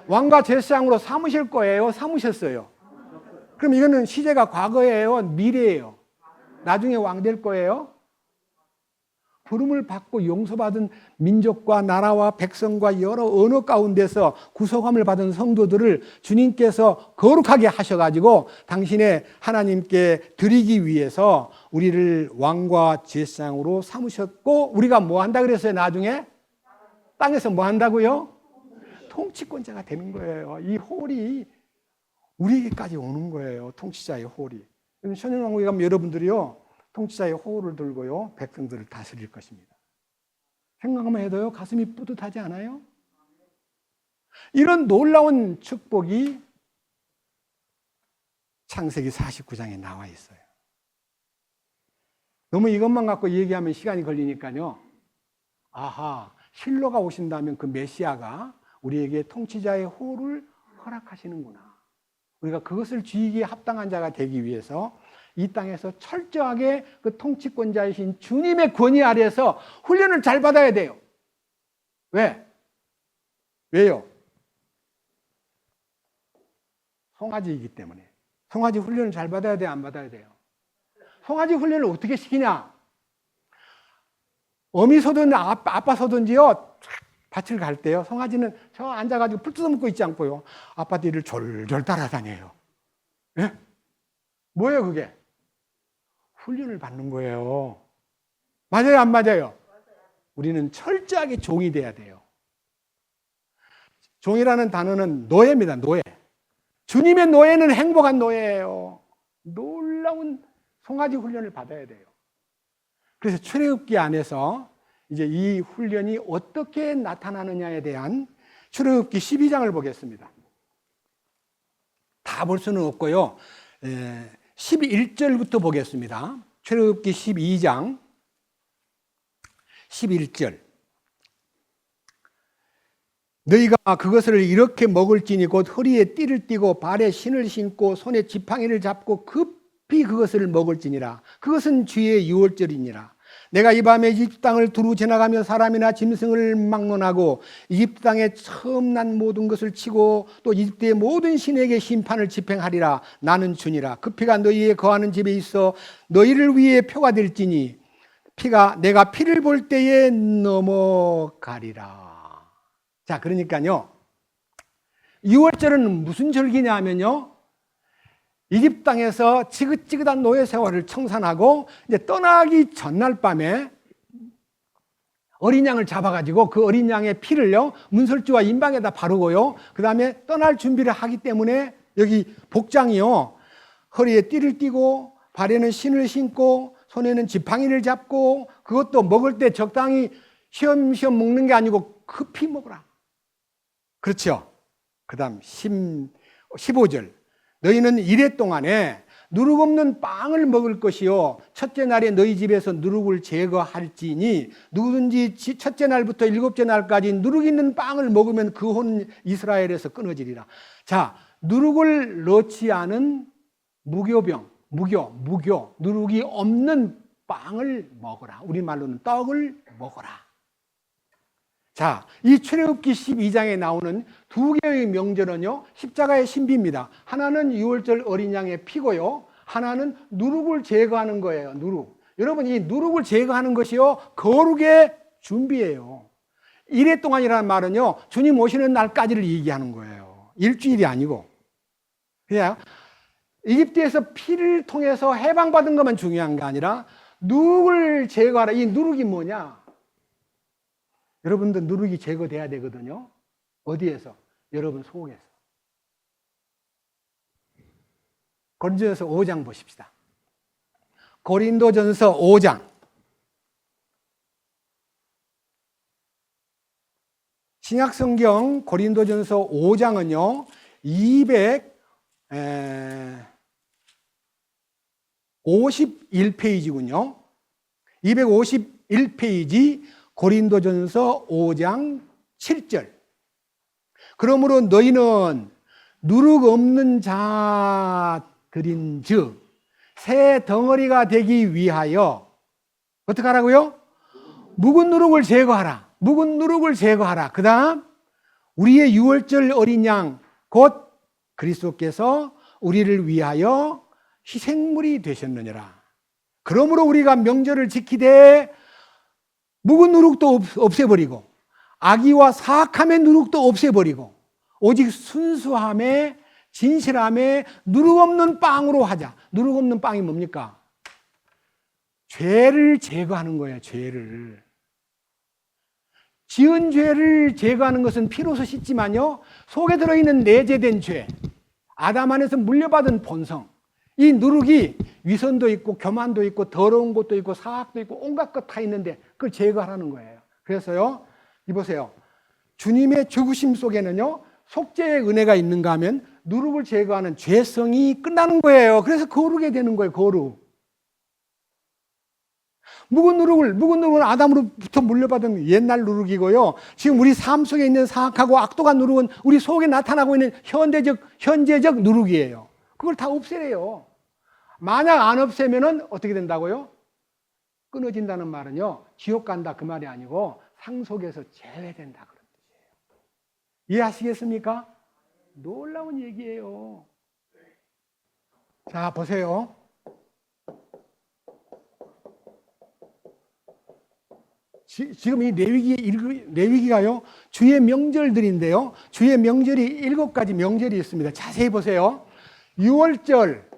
왕과 제사장으로 삼으실 거예요? 삼으셨어요? 그럼 이거는 시제가 과거예요? 미래예요? 나중에 왕 될 거예요? 부름을 받고 용서받은 민족과 나라와 백성과 여러 언어 가운데서 구속함을 받은 성도들을 주님께서 거룩하게 하셔가지고 당신의 하나님께 드리기 위해서 우리를 왕과 제사장으로 삼으셨고 우리가 뭐 한다 그랬어요? 나중에? 땅에서 뭐 한다고요? 통치권자가 되는 거예요. 이 홀이 우리에게까지 오는 거예요. 통치자의 홀이. 천연왕국에 가면 여러분들이요 통치자의 호를 들고요 백성들을 다스릴 것입니다. 생각만 해도요 가슴이 뿌듯하지 않아요? 이런 놀라운 축복이 창세기 49장에 나와 있어요. 너무 이것만 갖고 얘기하면 시간이 걸리니까요. 아하, 실로가 오신다면 그 메시아가 우리에게 통치자의 호를 허락하시는구나. 우리가 그것을 쥐기에 합당한 자가 되기 위해서 이 땅에서 철저하게 그 통치권자이신 주님의 권위 아래에서 훈련을 잘 받아야 돼요. 왜? 왜요? 송아지이기 때문에. 송아지 훈련을 잘 받아야 돼요? 안 받아야 돼요? 송아지 훈련을 어떻게 시키냐? 어미 소든 아빠 소든지요 밭을 갈 때요 송아지는 저 앉아가지고 풀 뜯어먹고 있지 않고요 아빠 뒤를 졸졸 따라다녀요. 예? 뭐예요 그게? 훈련을 받는 거예요. 맞아요 안 맞아요? 우리는 철저하게 종이 돼야 돼요. 종이라는 단어는 노예입니다. 노예. 주님의 노예는 행복한 노예예요. 놀라운 송아지 훈련을 받아야 돼요. 그래서 출애굽기 안에서 이제 이 훈련이 어떻게 나타나느냐에 대한 출애굽기 12장을 보겠습니다. 다 볼 수는 없고요. 11절부터 보겠습니다. 출애굽기 12장 11절. 너희가 그것을 이렇게 먹을지니 곧 허리에 띠를 띠고 발에 신을 신고 손에 지팡이를 잡고 급히 그것을 먹을지니라. 그것은 주의 유월절이니라. 내가 이 밤에 이집트 땅을 두루 지나가며 사람이나 짐승을 막론하고 이집트 땅에 처음 난 모든 것을 치고 또 이집트의 모든 신에게 심판을 집행하리라. 나는 주니라. 그 피가 너희의 거하는 집에 있어 너희를 위해 표가 될지니 피가 내가 피를 볼 때에 넘어가리라. 자, 그러니까요 유월절은 무슨 절기냐 하면요 이집트 땅에서 지긋지긋한 노예 생활을 청산하고 이제 떠나기 전날 밤에 어린 양을 잡아가지고 그 어린 양의 피를요 문설주와 인방에다 바르고요 그 다음에 떠날 준비를 하기 때문에 여기 복장이요 허리에 띠를 띠고 발에는 신을 신고 손에는 지팡이를 잡고 그것도 먹을 때 적당히 쉬엄쉬엄 먹는 게 아니고 급히 먹으라. 그렇죠? 그 다음 15절. 너희는 이래 동안에 누룩 없는 빵을 먹을 것이요 첫째 날에 너희 집에서 누룩을 제거할지니 누구든지 첫째 날부터 일곱째 날까지 누룩 있는 빵을 먹으면 그 혼 이스라엘에서 끊어지리라. 자, 누룩을 넣지 않은 무교, 누룩이 없는 빵을 먹어라. 우리말로는 떡을 먹어라. 자, 이 출애굽기 12장에 나오는 두 개의 명절은요 십자가의 신비입니다. 하나는 유월절 어린 양의 피고요 하나는 누룩을 제거하는 거예요. 누룩. 여러분 이 누룩을 제거하는 것이요 거룩의 준비예요. 이래 동안이라는 말은요 주님 오시는 날까지를 얘기하는 거예요. 일주일이 아니고. 그냥 이집트에서 피를 통해서 해방받은 것만 중요한 게 아니라 누룩을 제거하라. 이 누룩이 뭐냐? 여러분들 누룩이 제거돼야 되거든요. 어디에서? 여러분 속에서. 고린도전서 5장 보십시다. 고린도전서 5장. 신약성경 고린도전서 5장은요, 251페이지군요. 251페이지 고린도전서 5장 7절. 그러므로 너희는 누룩 없는 자들인즉 새 덩어리가 되기 위하여 어떻게 하라고요? 묵은 누룩을 제거하라. 묵은 누룩을 제거하라. 그 다음 우리의 유월절 어린 양 곧 그리스도께서 우리를 위하여 희생물이 되셨느니라. 그러므로 우리가 명절을 지키되 묵은 누룩도 없애버리고 악의와 사악함의 누룩도 없애버리고 오직 순수함에 진실함에 누룩 없는 빵으로 하자. 누룩 없는 빵이 뭡니까? 죄를 제거하는 거예요. 죄를. 지은 죄를 제거하는 것은 피로서 씻지만요, 속에 들어있는 내재된 죄, 아담 안에서 물려받은 본성, 이 누룩이 위선도 있고 교만도 있고 더러운 것도 있고 사악도 있고 온갖 것 다 있는데 그걸 제거하라는 거예요. 그래서요, 이보세요, 주님의 죽으심 속에는요 속죄의 은혜가 있는가 하면 누룩을 제거하는 죄성이 끝나는 거예요. 그래서 거룩게 되는 거예요. 거룩. 묵은 누룩은 아담으로부터 물려받은 옛날 누룩이고요. 지금 우리 삶 속에 있는 사악하고 악독한 누룩은 우리 속에 나타나고 있는 현재적 누룩이에요. 그걸 다 없애래요. 만약 안 없애면은 어떻게 된다고요? 끊어진다는 말은요, 지옥 간다 그 말이 아니고 상속에서 제외된다 그런 뜻이에요. 이해하시겠습니까? 놀라운 얘기예요. 자, 보세요. 지금 이 레위기가요, 주의 명절들인데요. 주의 명절이 7가지 명절이 있습니다. 자세히 보세요. 유월절,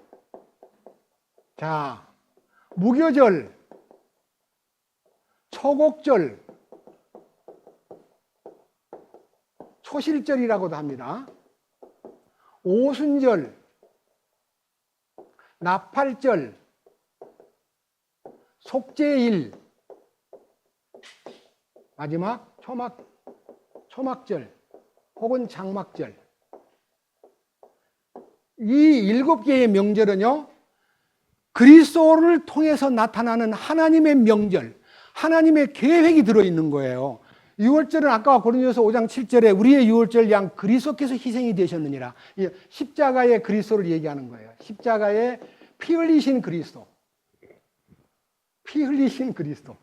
자, 무교절, 초곡절, 초실절이라고도 합니다. 오순절, 나팔절, 속죄일, 마지막 초막절 혹은 장막절. 이 7개의 명절은요, 그리스도를 통해서 나타나는 하나님의 명절, 하나님의 계획이 들어있는 거예요. 유월절은 아까 고린도전서 5장 7절에 우리의 유월절 양 그리스도께서 희생이 되셨느니라. 십자가의 그리스도를 얘기하는 거예요. 십자가의 피 흘리신 그리스도. 피 흘리신 그리스도.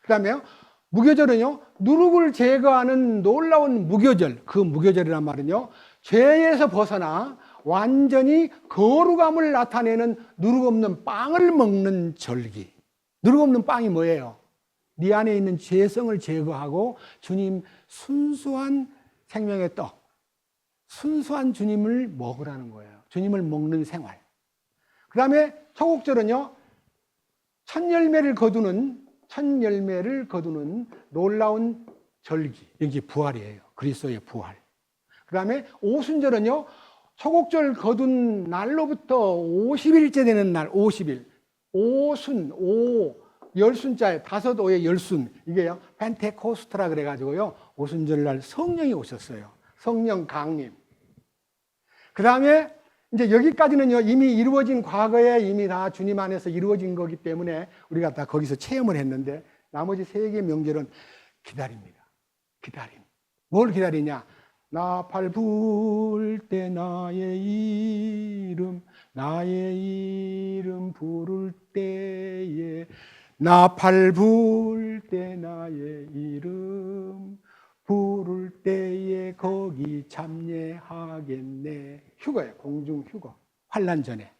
그 다음에요, 무교절은요, 누룩을 제거하는 놀라운 무교절. 그 무교절이란 말은요, 죄에서 벗어나 완전히 거룩함을 나타내는 누룩 없는 빵을 먹는 절기. 누룩 없는 빵이 뭐예요? 네 안에 있는 죄성을 제거하고 주님 순수한 생명의 떡, 순수한 주님을 먹으라는 거예요. 주님을 먹는 생활. 그 다음에 초곡절은요, 첫 열매를 거두는 놀라운 절기. 이게 부활이에요. 그리스도의 부활. 그 다음에 오순절은요, 초곡절 거둔 날로부터 50일째 되는 날, 50일. 오순, 열순자에 5오의 열순. 이게요, 펜테코스트라 그래가지고요, 오순절날 성령이 오셨어요. 성령 강림. 그 다음에 이제 여기까지는요, 이미 이루어진 과거에 이미 다 주님 안에서 이루어진 거기 때문에 우리가 다 거기서 체험을 했는데, 나머지 3개의 명절은 기다립니다. 기다림. 뭘 기다리냐? 나팔 불 때 나의 이름 부를 때에, 나팔 불 때 나의 이름 부를 때에 거기 참여하겠네. 휴거예요. 공중 휴거. 환난 전에.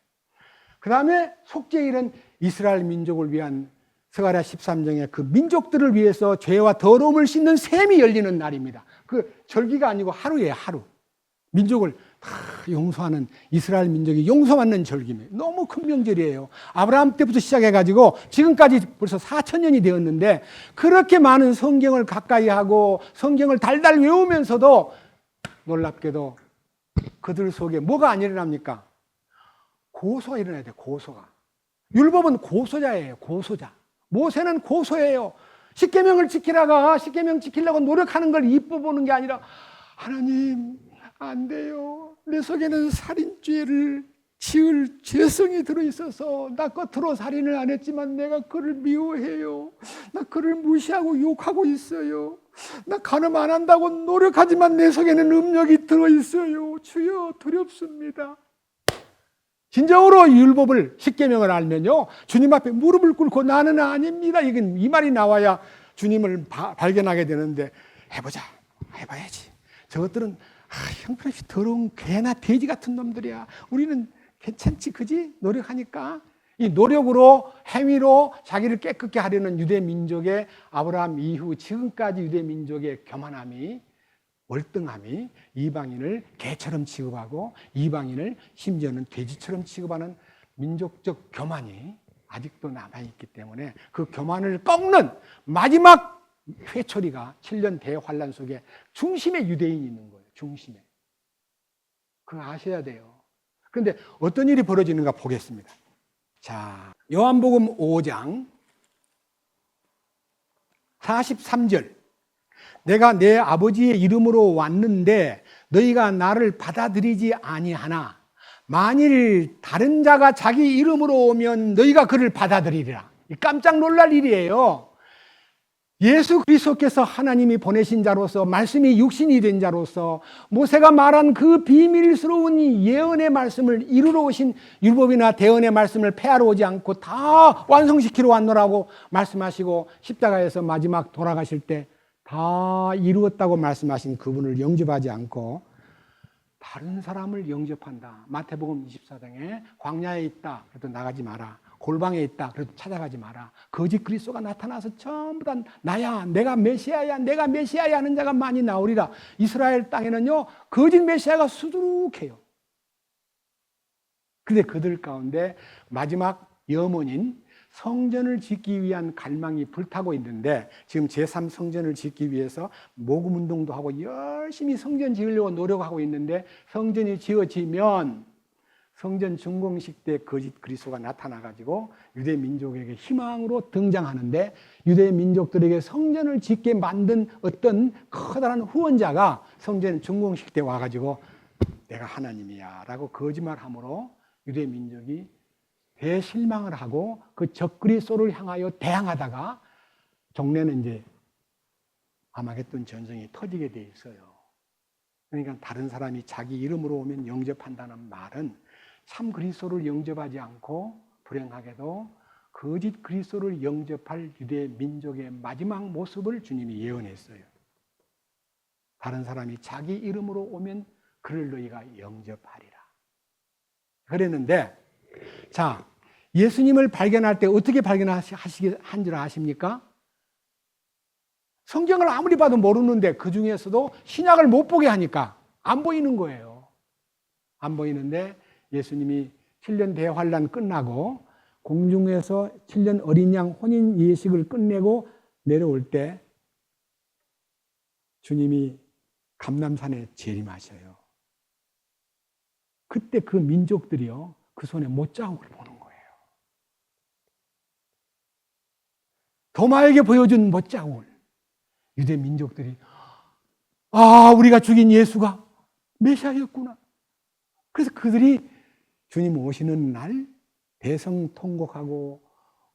그 다음에 속죄일은 이스라엘 민족을 위한 스가랴 13장의 그 민족들을 위해서 죄와 더러움을 씻는 셈이 열리는 날입니다. 그 절기가 아니고 하루예요. 하루. 민족을 다 용서하는, 이스라엘 민족이 용서받는 절기입니다. 너무 큰 명절이에요. 아브라함 때부터 시작해가지고 지금까지 벌써 4,000년이 되었는데, 그렇게 많은 성경을 가까이 하고 성경을 달달 외우면서도 놀랍게도 그들 속에 뭐가 안 일어납니까? 고소가 일어나야 돼, 고소가. 율법은 고소자예요, 고소자. 모세는 고소예요. 십계명을 지키라가 십계명 지키려고 노력하는 걸 이뻐 보는 게 아니라 하나님 안 돼요. 내 속에는 살인죄를 지을 죄성이 들어있어서 나 겉으로 살인을 안 했지만 내가 그를 미워해요. 나 그를 무시하고 욕하고 있어요. 나 간음 안 한다고 노력하지만 내 속에는 음욕이 들어있어요. 주여 두렵습니다. 진정으로 율법을 십계명을 알면요, 주님 앞에 무릎을 꿇고 나는 아닙니다, 이건 이 말이 나와야 주님을 발견하게 되는데, 해봐야지. 저것들은 형편없이 더러운 개나 돼지 같은 놈들이야. 우리는 괜찮지, 그지? 노력하니까. 이 노력으로, 행위로 자기를 깨끗게 하려는 유대 민족의, 아브라함 이후 지금까지 유대 민족의 교만함이, 월등함이 이방인을 개처럼 취급하고 이방인을 심지어는 돼지처럼 취급하는 민족적 교만이 아직도 남아있기 때문에 그 교만을 꺾는 마지막 회초리가 7년 대환란 속에 중심에 유대인이 있는 거예요. 중심에. 그거 아셔야 돼요. 그런데 어떤 일이 벌어지는가 보겠습니다. 자, 요한복음 5장 43절. 내가 내 아버지의 이름으로 왔는데 너희가 나를 받아들이지 아니하나 만일 다른 자가 자기 이름으로 오면 너희가 그를 받아들이리라. 깜짝 놀랄 일이에요. 예수 그리스도께서 하나님이 보내신 자로서 말씀이 육신이 된 자로서 모세가 말한 그 비밀스러운 이 예언의 말씀을 이루러 오신 율법이나 대언의 말씀을 폐하러 오지 않고 다 완성시키러 왔노라고 말씀하시고 십자가에서 마지막 돌아가실 때 다 이루었다고 말씀하신 그분을 영접하지 않고 다른 사람을 영접한다. 마태복음 24장에 광야에 있다. 그래도 나가지 마라. 골방에 있다. 그래도 찾아가지 마라. 거짓 그리스도가 나타나서 전부 다 나야, 내가 메시아야, 내가 메시아야 하는 자가 많이 나오리라. 이스라엘 땅에는요, 거짓 메시아가 수두룩해요. 그런데 그들 가운데 마지막 염원인 성전을 짓기 위한 갈망이 불타고 있는데 지금 제3성전을 짓기 위해서 모금운동도 하고 열심히 성전 지으려고 노력하고 있는데 성전이 지어지면 성전 준공식 때 거짓 그리스도가 나타나가지고 유대 민족에게 희망으로 등장하는데 유대 민족들에게 성전을 짓게 만든 어떤 커다란 후원자가 성전 준공식 때 와가지고 내가 하나님이야 라고 거짓말함으로 유대 민족이 대실망을 하고 그 적그리스도를 향하여 대항하다가 종래는 이제 아마겟돈 전쟁이 터지게 돼 있어요. 그러니까 다른 사람이 자기 이름으로 오면 영접한다는 말은 참 그리스도를 영접하지 않고 불행하게도 거짓 그리스도를 영접할 유대 민족의 마지막 모습을 주님이 예언했어요. 다른 사람이 자기 이름으로 오면 그를 너희가 영접하리라. 그랬는데 자, 예수님을 발견할 때 어떻게 발견한 줄 아십니까? 성경을 아무리 봐도 모르는데 그 중에서도 신약을 못 보게 하니까 안 보이는 거예요. 안 보이는데 예수님이 7년 대환란 끝나고 공중에서 7년 어린 양 혼인 예식을 끝내고 내려올 때 주님이 감람산에 재림하셔요. 그때 그 민족들이요, 그 손에 못자국을 보는 거예요. 도마에게 보여준 못자국을 유대 민족들이 우리가 죽인 예수가 메시아였구나. 그래서 그들이 주님 오시는 날 대성통곡하고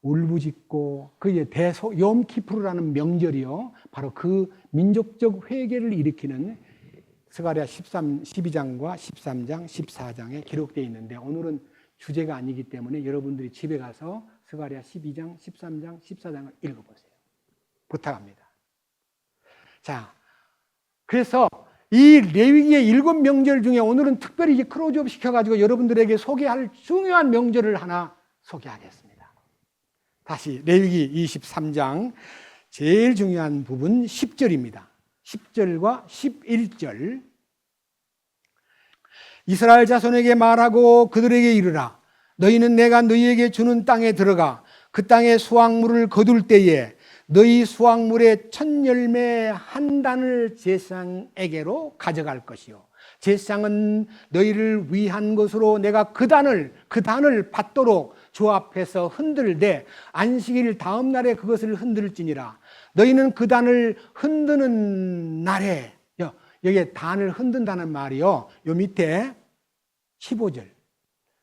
울부짖고 그게 욤키푸르라는 명절이요, 바로 그 민족적 회개를 일으키는 스가랴 12장과 13장, 14장에 기록되어 있는데 오늘은 주제가 아니기 때문에 여러분들이 집에 가서 스가랴 12장, 13장, 14장을 읽어보세요. 부탁합니다. 자, 그래서 이 레위기의 7명절 중에 오늘은 특별히 이제 크로즈업 시켜가지고 여러분들에게 소개할 중요한 명절을 하나 소개하겠습니다. 다시 레위기 23장 제일 중요한 부분 10절입니다. 10절과 11절. 이스라엘 자손에게 말하고 그들에게 이르라. 너희는 내가 너희에게 주는 땅에 들어가 그 땅의 수확물을 거둘 때에 너희 수확물의 첫 열매 한 단을 제사장에게로 가져갈 것이요 제사장은 너희를 위한 것으로 내가 그 단을 받도록 주 앞에서 흔들되 안식일 다음 날에 그것을 흔들지니라. 너희는 그 단을 흔드는 날에, 여기에 단을 흔든다는 말이요, 요 밑에 15절,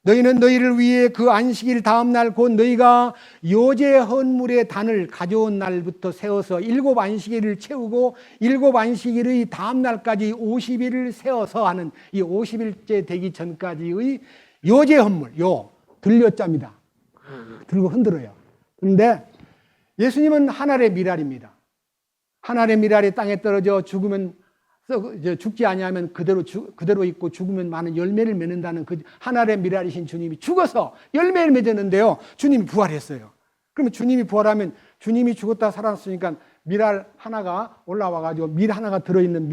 너희는 너희를 위해 그 안식일 다음 날 곧 너희가 요제 헌물의 단을 가져온 날부터 세워서 7 안식일을 채우고 7 안식일의 다음 날까지 50일을 세워서 하는 이 50일째 되기 전까지의 요제 헌물, 들려자입니다. 들고 흔들어요. 그런데 예수님은 한 알의 밀알입니다. 한 알의 밀알이 땅에 떨어져 죽으면, 죽지 아니하면 그대로 있고 죽으면 많은 열매를 맺는다는 그 한 알의 밀알이신 주님이 죽어서 열매를 맺었는데요, 주님이 부활했어요. 그러면 주님이 부활하면 주님이 죽었다 살아났으니까 밀알 하나가 올라와가지고 밀 하나가 들어있는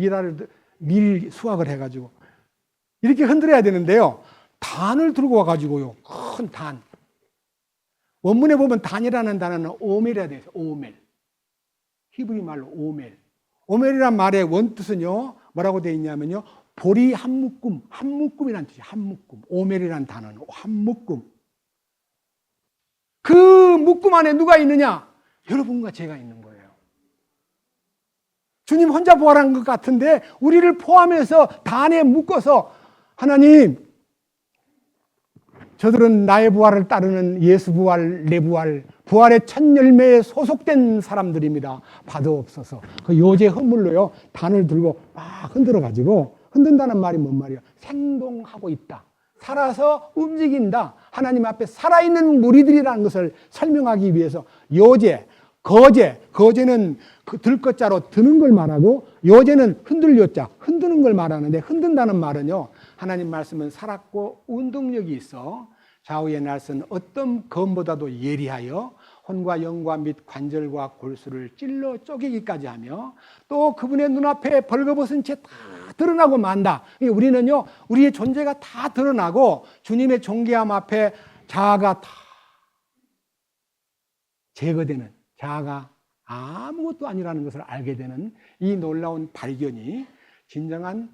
밀 수확을 해가지고 이렇게 흔들어야 되는데요, 단을 들고 와가지고요, 큰 단. 원문에 보면 단이라는 단어는 오멜이라 되어 있어요. 오멜. 히브리 말로 오멜. 오멜이란 말의 원뜻은요, 뭐라고 되어 있냐면요, 보리 한 묶음이라는 뜻이에요. 한 묶음. 오멜이라는 단어는 한 묶음. 그 묶음 안에 누가 있느냐? 여러분과 제가 있는 거예요. 주님 혼자 부활한 것 같은데 우리를 포함해서 단에 묶어서, 하나님, 저들은 나의 부활을 따르는 예수 부활, 내 부활, 부활의 첫 열매에 소속된 사람들입니다. 받아옵소서. 그 요제 헌물로요, 단을 들고 막 흔들어가지고, 흔든다는 말이 뭔 말이야? 생동하고 있다. 살아서 움직인다. 하나님 앞에 살아있는 무리들이라는 것을 설명하기 위해서 요제, 거제는 그 들것자로 드는 걸 말하고, 요제는 흔들려자, 흔드는 걸 말하는데, 흔든다는 말은요, 하나님 말씀은 살았고 운동력이 있어 좌우의 날선 어떤 검보다도 예리하여 혼과 영과 및 관절과 골수를 찔러 쪼개기까지 하며 또 그분의 눈앞에 벌거벗은 채 다 드러나고 만다. 우리는요, 우리의 존재가 다 드러나고 주님의 존귀함 앞에 자아가 다 제거되는, 자아가 아무것도 아니라는 것을 알게 되는 이 놀라운 발견이 진정한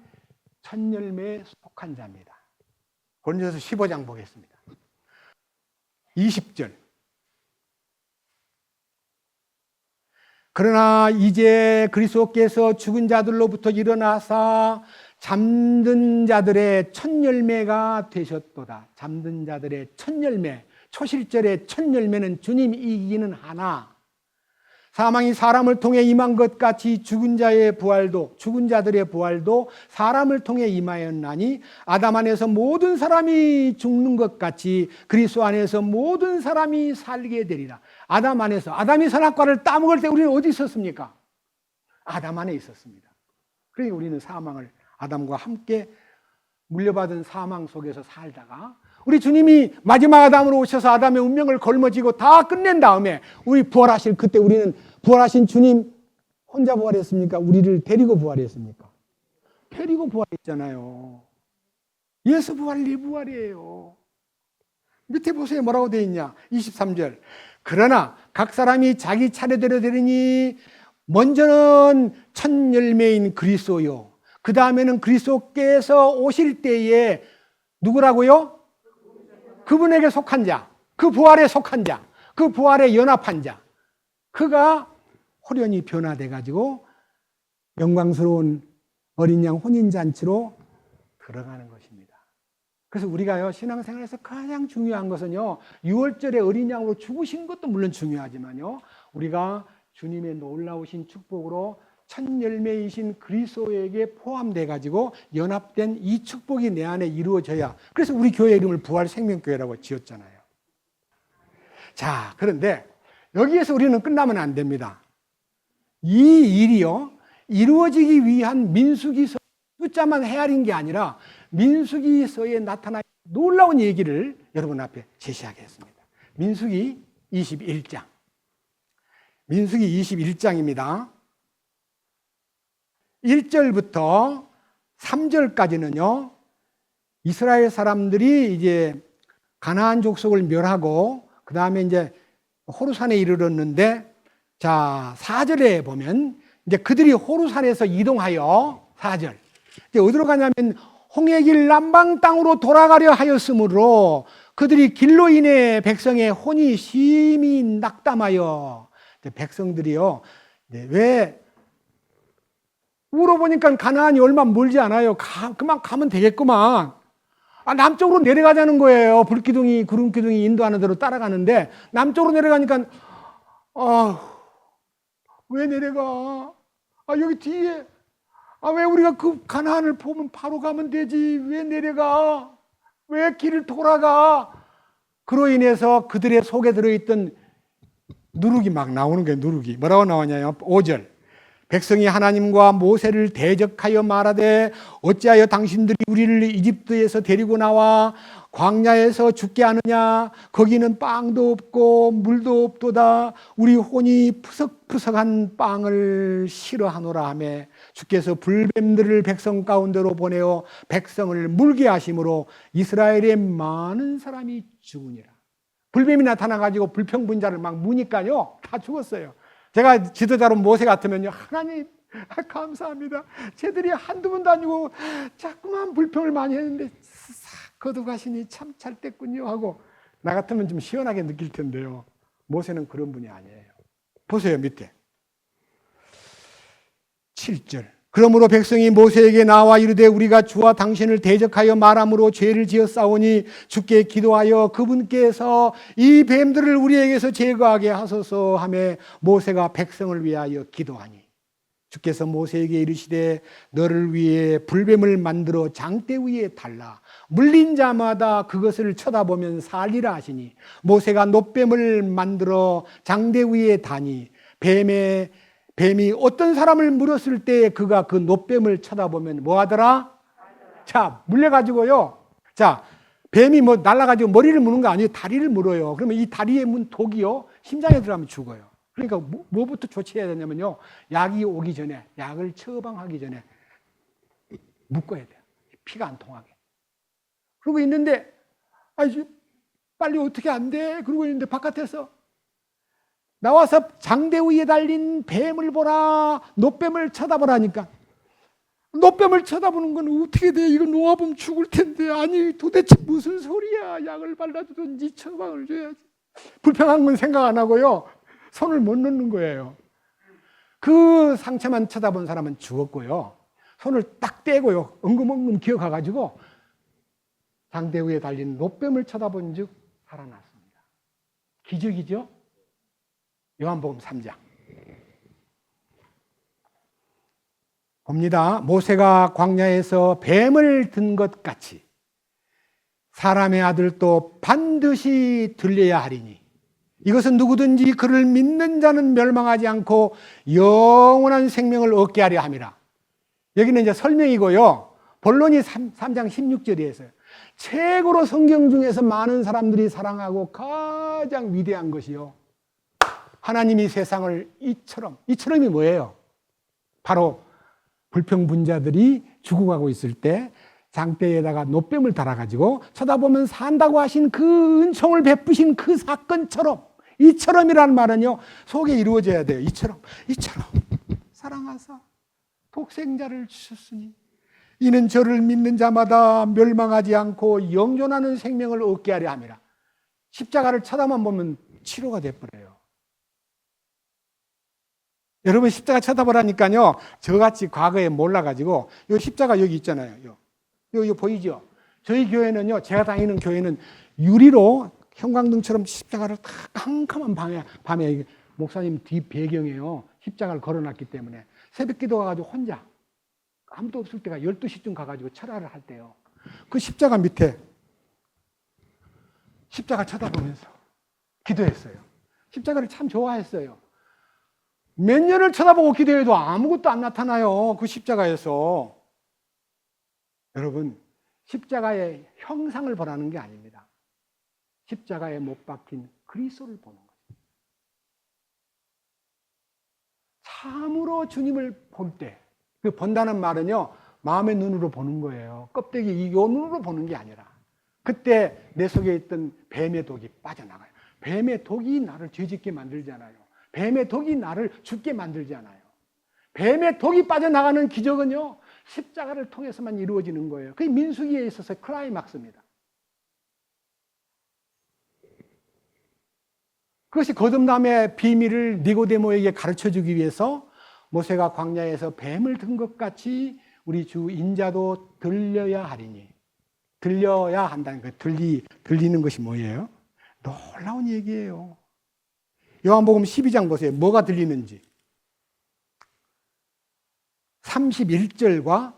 첫 열매에 속한 자입니다. 고린도서 15장 보겠습니다. 20절. 그러나 이제 그리스도께서 죽은 자들로부터 일어나사 잠든 자들의 첫 열매가 되셨도다. 잠든 자들의 첫 열매, 초실절의 첫 열매는 주님이기는 하나, 사망이 사람을 통해 임한 것 같이 죽은 자들의 부활도 사람을 통해 임하였나니 아담 안에서 모든 사람이 죽는 것 같이 그리스도 안에서 모든 사람이 살게 되리라. 아담 안에서, 아담이 선악과를 따먹을 때 우리는 어디 있었습니까? 아담 안에 있었습니다. 그러니까 우리는 사망을, 아담과 함께 물려받은 사망 속에서 살다가 우리 주님이 마지막 아담으로 오셔서 아담의 운명을 걸머쥐고 다 끝낸 다음에 우리 부활하실 그때 우리는 부활하신 주님 혼자 부활했습니까? 우리를 데리고 부활했습니까? 데리고 부활했잖아요. 예수 부활, 네 부활이에요. 밑에 보세요. 뭐라고 되어 있냐? 23절. 그러나 각 사람이 자기 차례대로 되리니 먼저는 첫 열매인 그리스도요. 그 다음에는 그리스도께서 오실 때에 누구라고요? 그분에게 속한 자, 그 부활에 속한 자, 그 부활에 연합한 자, 그가 호련히 변화돼가지고 영광스러운 어린 양 혼인잔치로 들어가는 것입니다. 그래서 우리가요, 신앙생활에서 가장 중요한 것은요, 6월절에 어린 양으로 죽으신 것도 물론 중요하지만요, 우리가 주님의 놀라우신 축복으로 첫 열매이신 그리스도에게 포함돼가지고 연합된 이 축복이 내 안에 이루어져야, 그래서 우리 교회 이름을 부활생명교회라고 지었잖아요. 자, 그런데 여기에서 우리는 끝나면 안 됩니다. 이 일이요, 이루어지기 위한 민수기서 숫자만 헤아린 게 아니라 민수기서에 나타난 놀라운 얘기를 여러분 앞에 제시하겠습니다. 민수기 21장. 민수기 21장입니다. 1절부터 3절까지는요, 이스라엘 사람들이 이제 가나안 족속을 멸하고 그 다음에 이제 호르산에 이르렀는데, 자 4절에 보면 이제 그들이 호르산에서 이동하여 4절 이제 어디로 가냐면 홍해길 남방 땅으로 돌아가려 하였으므로 그들이 길로 인해 백성의 혼이 심히 낙담하여, 백성들이요, 왜 물어보니까 가나안이 얼마 멀지 않아요. 그만 가면 되겠구만. 남쪽으로 내려가자는 거예요. 불기둥이 구름기둥이 인도하는 대로 따라가는데 남쪽으로 내려가니까 왜 내려가? 여기 뒤에 왜 우리가 그 가나안을 보면 바로 가면 되지? 왜 내려가? 왜 길을 돌아가? 그로 인해서 그들의 속에 들어있던 누룩이 막 나오는 거예요. 누룩이 뭐라고 나오냐요? 5절. 백성이 하나님과 모세를 대적하여 말하되 어찌하여 당신들이 우리를 이집트에서 데리고 나와 광야에서 죽게 하느냐? 거기는 빵도 없고 물도 없도다. 우리 혼이 푸석푸석한 빵을 싫어하노라 하며 주께서 불뱀들을 백성 가운데로 보내어 백성을 물게 하심으로 이스라엘의 많은 사람이 죽으니라. 불뱀이 나타나가지고 불평분자를 막 무니까요, 다 죽었어요. 제가 지도자로 모세 같으면요, 하나님 감사합니다. 쟤들이 한두 번도 아니고 자꾸만 불평을 많이 했는데 싹 거둬가시니 참 잘 됐군요 하고 나 같으면 좀 시원하게 느낄 텐데요. 모세는 그런 분이 아니에요. 보세요, 밑에 7절. 그러므로 백성이 모세에게 나와 이르되 우리가 주와 당신을 대적하여 말함으로 죄를 지었사오니 주께 기도하여 그분께서 이 뱀들을 우리에게서 제거하게 하소서 하며 모세가 백성을 위하여 기도하니 주께서 모세에게 이르시되 너를 위해 불뱀을 만들어 장대 위에 달라 물린 자마다 그것을 쳐다보면 살리라 하시니 모세가 놋뱀을 만들어 장대 위에 다니 뱀이 어떤 사람을 물었을 때 그가 그 놋뱀을 쳐다보면 뭐 하더라? 자, 물려가지고요. 자, 뱀이 뭐 날아가지고 머리를 무는 거 아니에요. 다리를 물어요. 그러면 이 다리에 문 독이요, 심장에 들어가면 죽어요. 그러니까 뭐부터 조치해야 되냐면요, 약이 오기 전에, 약을 처방하기 전에 묶어야 돼요. 피가 안 통하게. 그러고 있는데, 빨리 어떻게 안 돼? 그러고 있는데 바깥에서 나와서 장대 위에 달린 뱀을 보라, 놋뱀을 쳐다보라니까. 놋뱀을 쳐다보는 건 어떻게 돼? 이거 놓아보면 죽을 텐데. 아니 도대체 무슨 소리야? 약을 발라주든지 처방을 줘야지. 불평한 건 생각 안 하고요, 손을 못 넣는 거예요. 그 상처만 쳐다본 사람은 죽었고요, 손을 딱 떼고요, 엉금엉금 기어가가지고 장대 위에 달린 놋뱀을 쳐다본 즉 살아났습니다. 기적이죠? 요한복음 3장 봅니다. 모세가 광야에서 뱀을 든 것 같이 사람의 아들도 반드시 들려야 하리니 이것은 누구든지 그를 믿는 자는 멸망하지 않고 영원한 생명을 얻게 하려 함이라. 여기는 이제 설명이고요, 본론이 3장 16절이에요. 최고로 성경 중에서 많은 사람들이 사랑하고 가장 위대한 것이요, 하나님이 세상을 이처럼이 뭐예요? 바로 불평분자들이 죽어가고 있을 때 장대에다가 놋뱀을 달아가지고 쳐다보면 산다고 하신 그 은총을 베푸신 그 사건처럼, 이처럼이라는 말은요, 속에 이루어져야 돼요. 이처럼 사랑하사 독생자를 주셨으니 이는 저를 믿는 자마다 멸망하지 않고 영존하는 생명을 얻게 하려 함이라. 십자가를 쳐다만 보면 치료가 돼버려요. 여러분 십자가 쳐다보라니까요, 저같이 과거에 몰라가지고, 이 십자가 여기 있잖아요. 요 보이죠? 저희 교회는요, 제가 다니는 교회는 유리로 형광등처럼 십자가를 다 캄캄한 밤에 목사님 뒤 배경에요, 십자가를 걸어놨기 때문에 새벽 기도 가가지고 혼자 아무도 없을 때가 12시쯤 가가지고 철야를 할 때요, 그 십자가 밑에 십자가 쳐다보면서 기도했어요. 십자가를 참 좋아했어요. 몇 년을 쳐다보고 기도해도 아무것도 안 나타나요, 그 십자가에서. 여러분, 십자가의 형상을 보라는 게 아닙니다. 십자가에 못 박힌 그리스도를 보는 거죠. 참으로 주님을 볼 때, 그 본다는 말은요, 마음의 눈으로 보는 거예요. 껍데기 요 눈으로 보는 게 아니라 그때 내 속에 있던 뱀의 독이 빠져나가요. 뱀의 독이 나를 죄짓게 만들잖아요. 뱀의 독이 나를 죽게 만들지 않아요. 뱀의 독이 빠져나가는 기적은요, 십자가를 통해서만 이루어지는 거예요. 그게 민수기에 있어서 클라이막스입니다. 그것이 거듭남의 비밀을 니고데모에게 가르쳐주기 위해서 모세가 광야에서 뱀을 든 것 같이 우리 주 인자도 들려야 하리니, 들려야 한다는 거예요. 들리는 것이 뭐예요? 놀라운 얘기예요. 요한복음 12장 보세요. 뭐가 들리는지. 31절과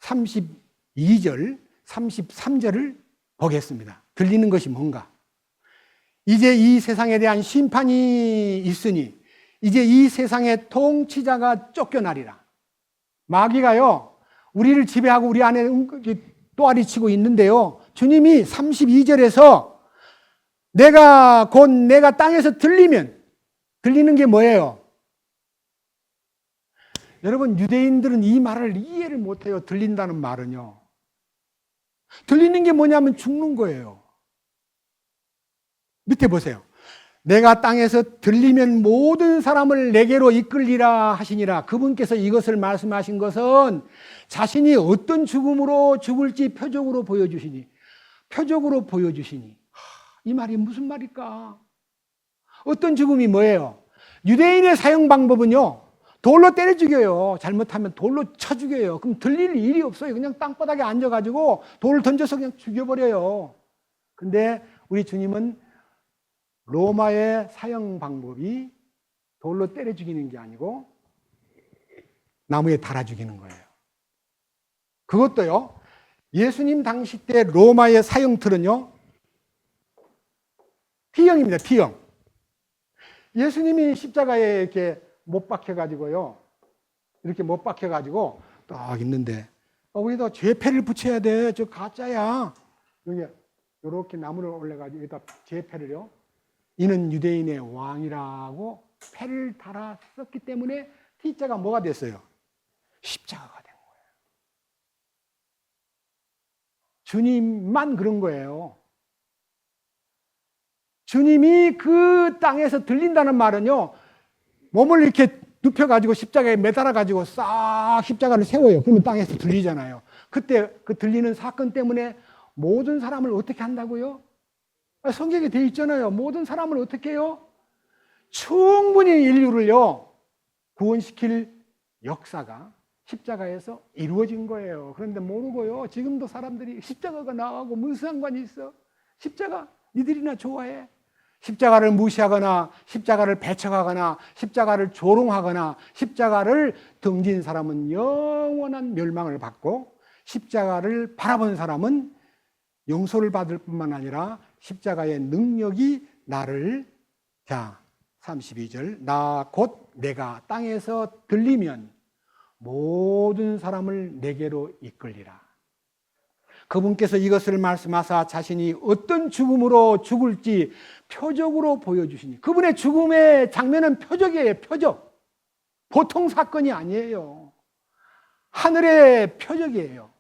32절, 33절을 보겠습니다. 들리는 것이 뭔가? 이제 이 세상에 대한 심판이 있으니 이제 이 세상의 통치자가 쫓겨나리라. 마귀가요, 우리를 지배하고 우리 안에 또아리 치고 있는데요. 주님이 32절에서 내가 땅에서 들리면, 들리는 게 뭐예요? 여러분, 유대인들은 이 말을 이해를 못해요. 들린다는 말은요. 들리는 게 뭐냐면 죽는 거예요. 밑에 보세요. 내가 땅에서 들리면 모든 사람을 내게로 이끌리라 하시니라. 그분께서 이것을 말씀하신 것은 자신이 어떤 죽음으로 죽을지 표적으로 보여주시니. 이 말이 무슨 말일까? 어떤 죽음이 뭐예요? 유대인의 사형 방법은요, 돌로 때려 죽여요. 잘못하면 돌로 쳐 죽여요. 그럼 들릴 일이 없어요. 그냥 땅바닥에 앉아가지고 돌을 던져서 그냥 죽여버려요. 근데 우리 주님은 로마의 사형 방법이 돌로 때려 죽이는 게 아니고 나무에 달아 죽이는 거예요. 그것도요, 예수님 당시 때 로마의 사형틀은요, T형입니다. T형. 예수님이 십자가에 이렇게 못 박혀가지고요, 이렇게 못 박혀가지고 딱 있는데, 여기다 죄패를 붙여야 돼. 저 가짜야. 여기 이렇게 나무를 올려가지고 여기다 죄패를요, 이는 유대인의 왕이라고 패를 달아 썼기 때문에 T자가 뭐가 됐어요? 십자가가 된 거예요. 주님만 그런 거예요. 주님이 그 땅에서 들린다는 말은요, 몸을 이렇게 눕혀가지고 십자가에 매달아가지고 싹 십자가를 세워요. 그러면 땅에서 들리잖아요. 그때 그 들리는 사건 때문에 모든 사람을 어떻게 한다고요? 성경에 되어 있잖아요. 모든 사람을 어떻게 해요? 충분히 인류를요, 구원시킬 역사가 십자가에서 이루어진 거예요. 그런데 모르고요, 지금도 사람들이 십자가가 나하고 무슨 상관이 있어? 십자가 니들이나 좋아해? 십자가를 무시하거나 십자가를 배척하거나 십자가를 조롱하거나 십자가를 등진 사람은 영원한 멸망을 받고, 십자가를 바라본 사람은 용서를 받을 뿐만 아니라 십자가의 능력이 나를, 자 32절, 나 곧 내가 땅에서 들리면 모든 사람을 내게로 이끌리라. 그분께서 이것을 말씀하사 자신이 어떤 죽음으로 죽을지 표적으로 보여주시니, 그분의 죽음의 장면은 표적이에요. 표적. 보통 사건이 아니에요. 하늘의 표적이에요.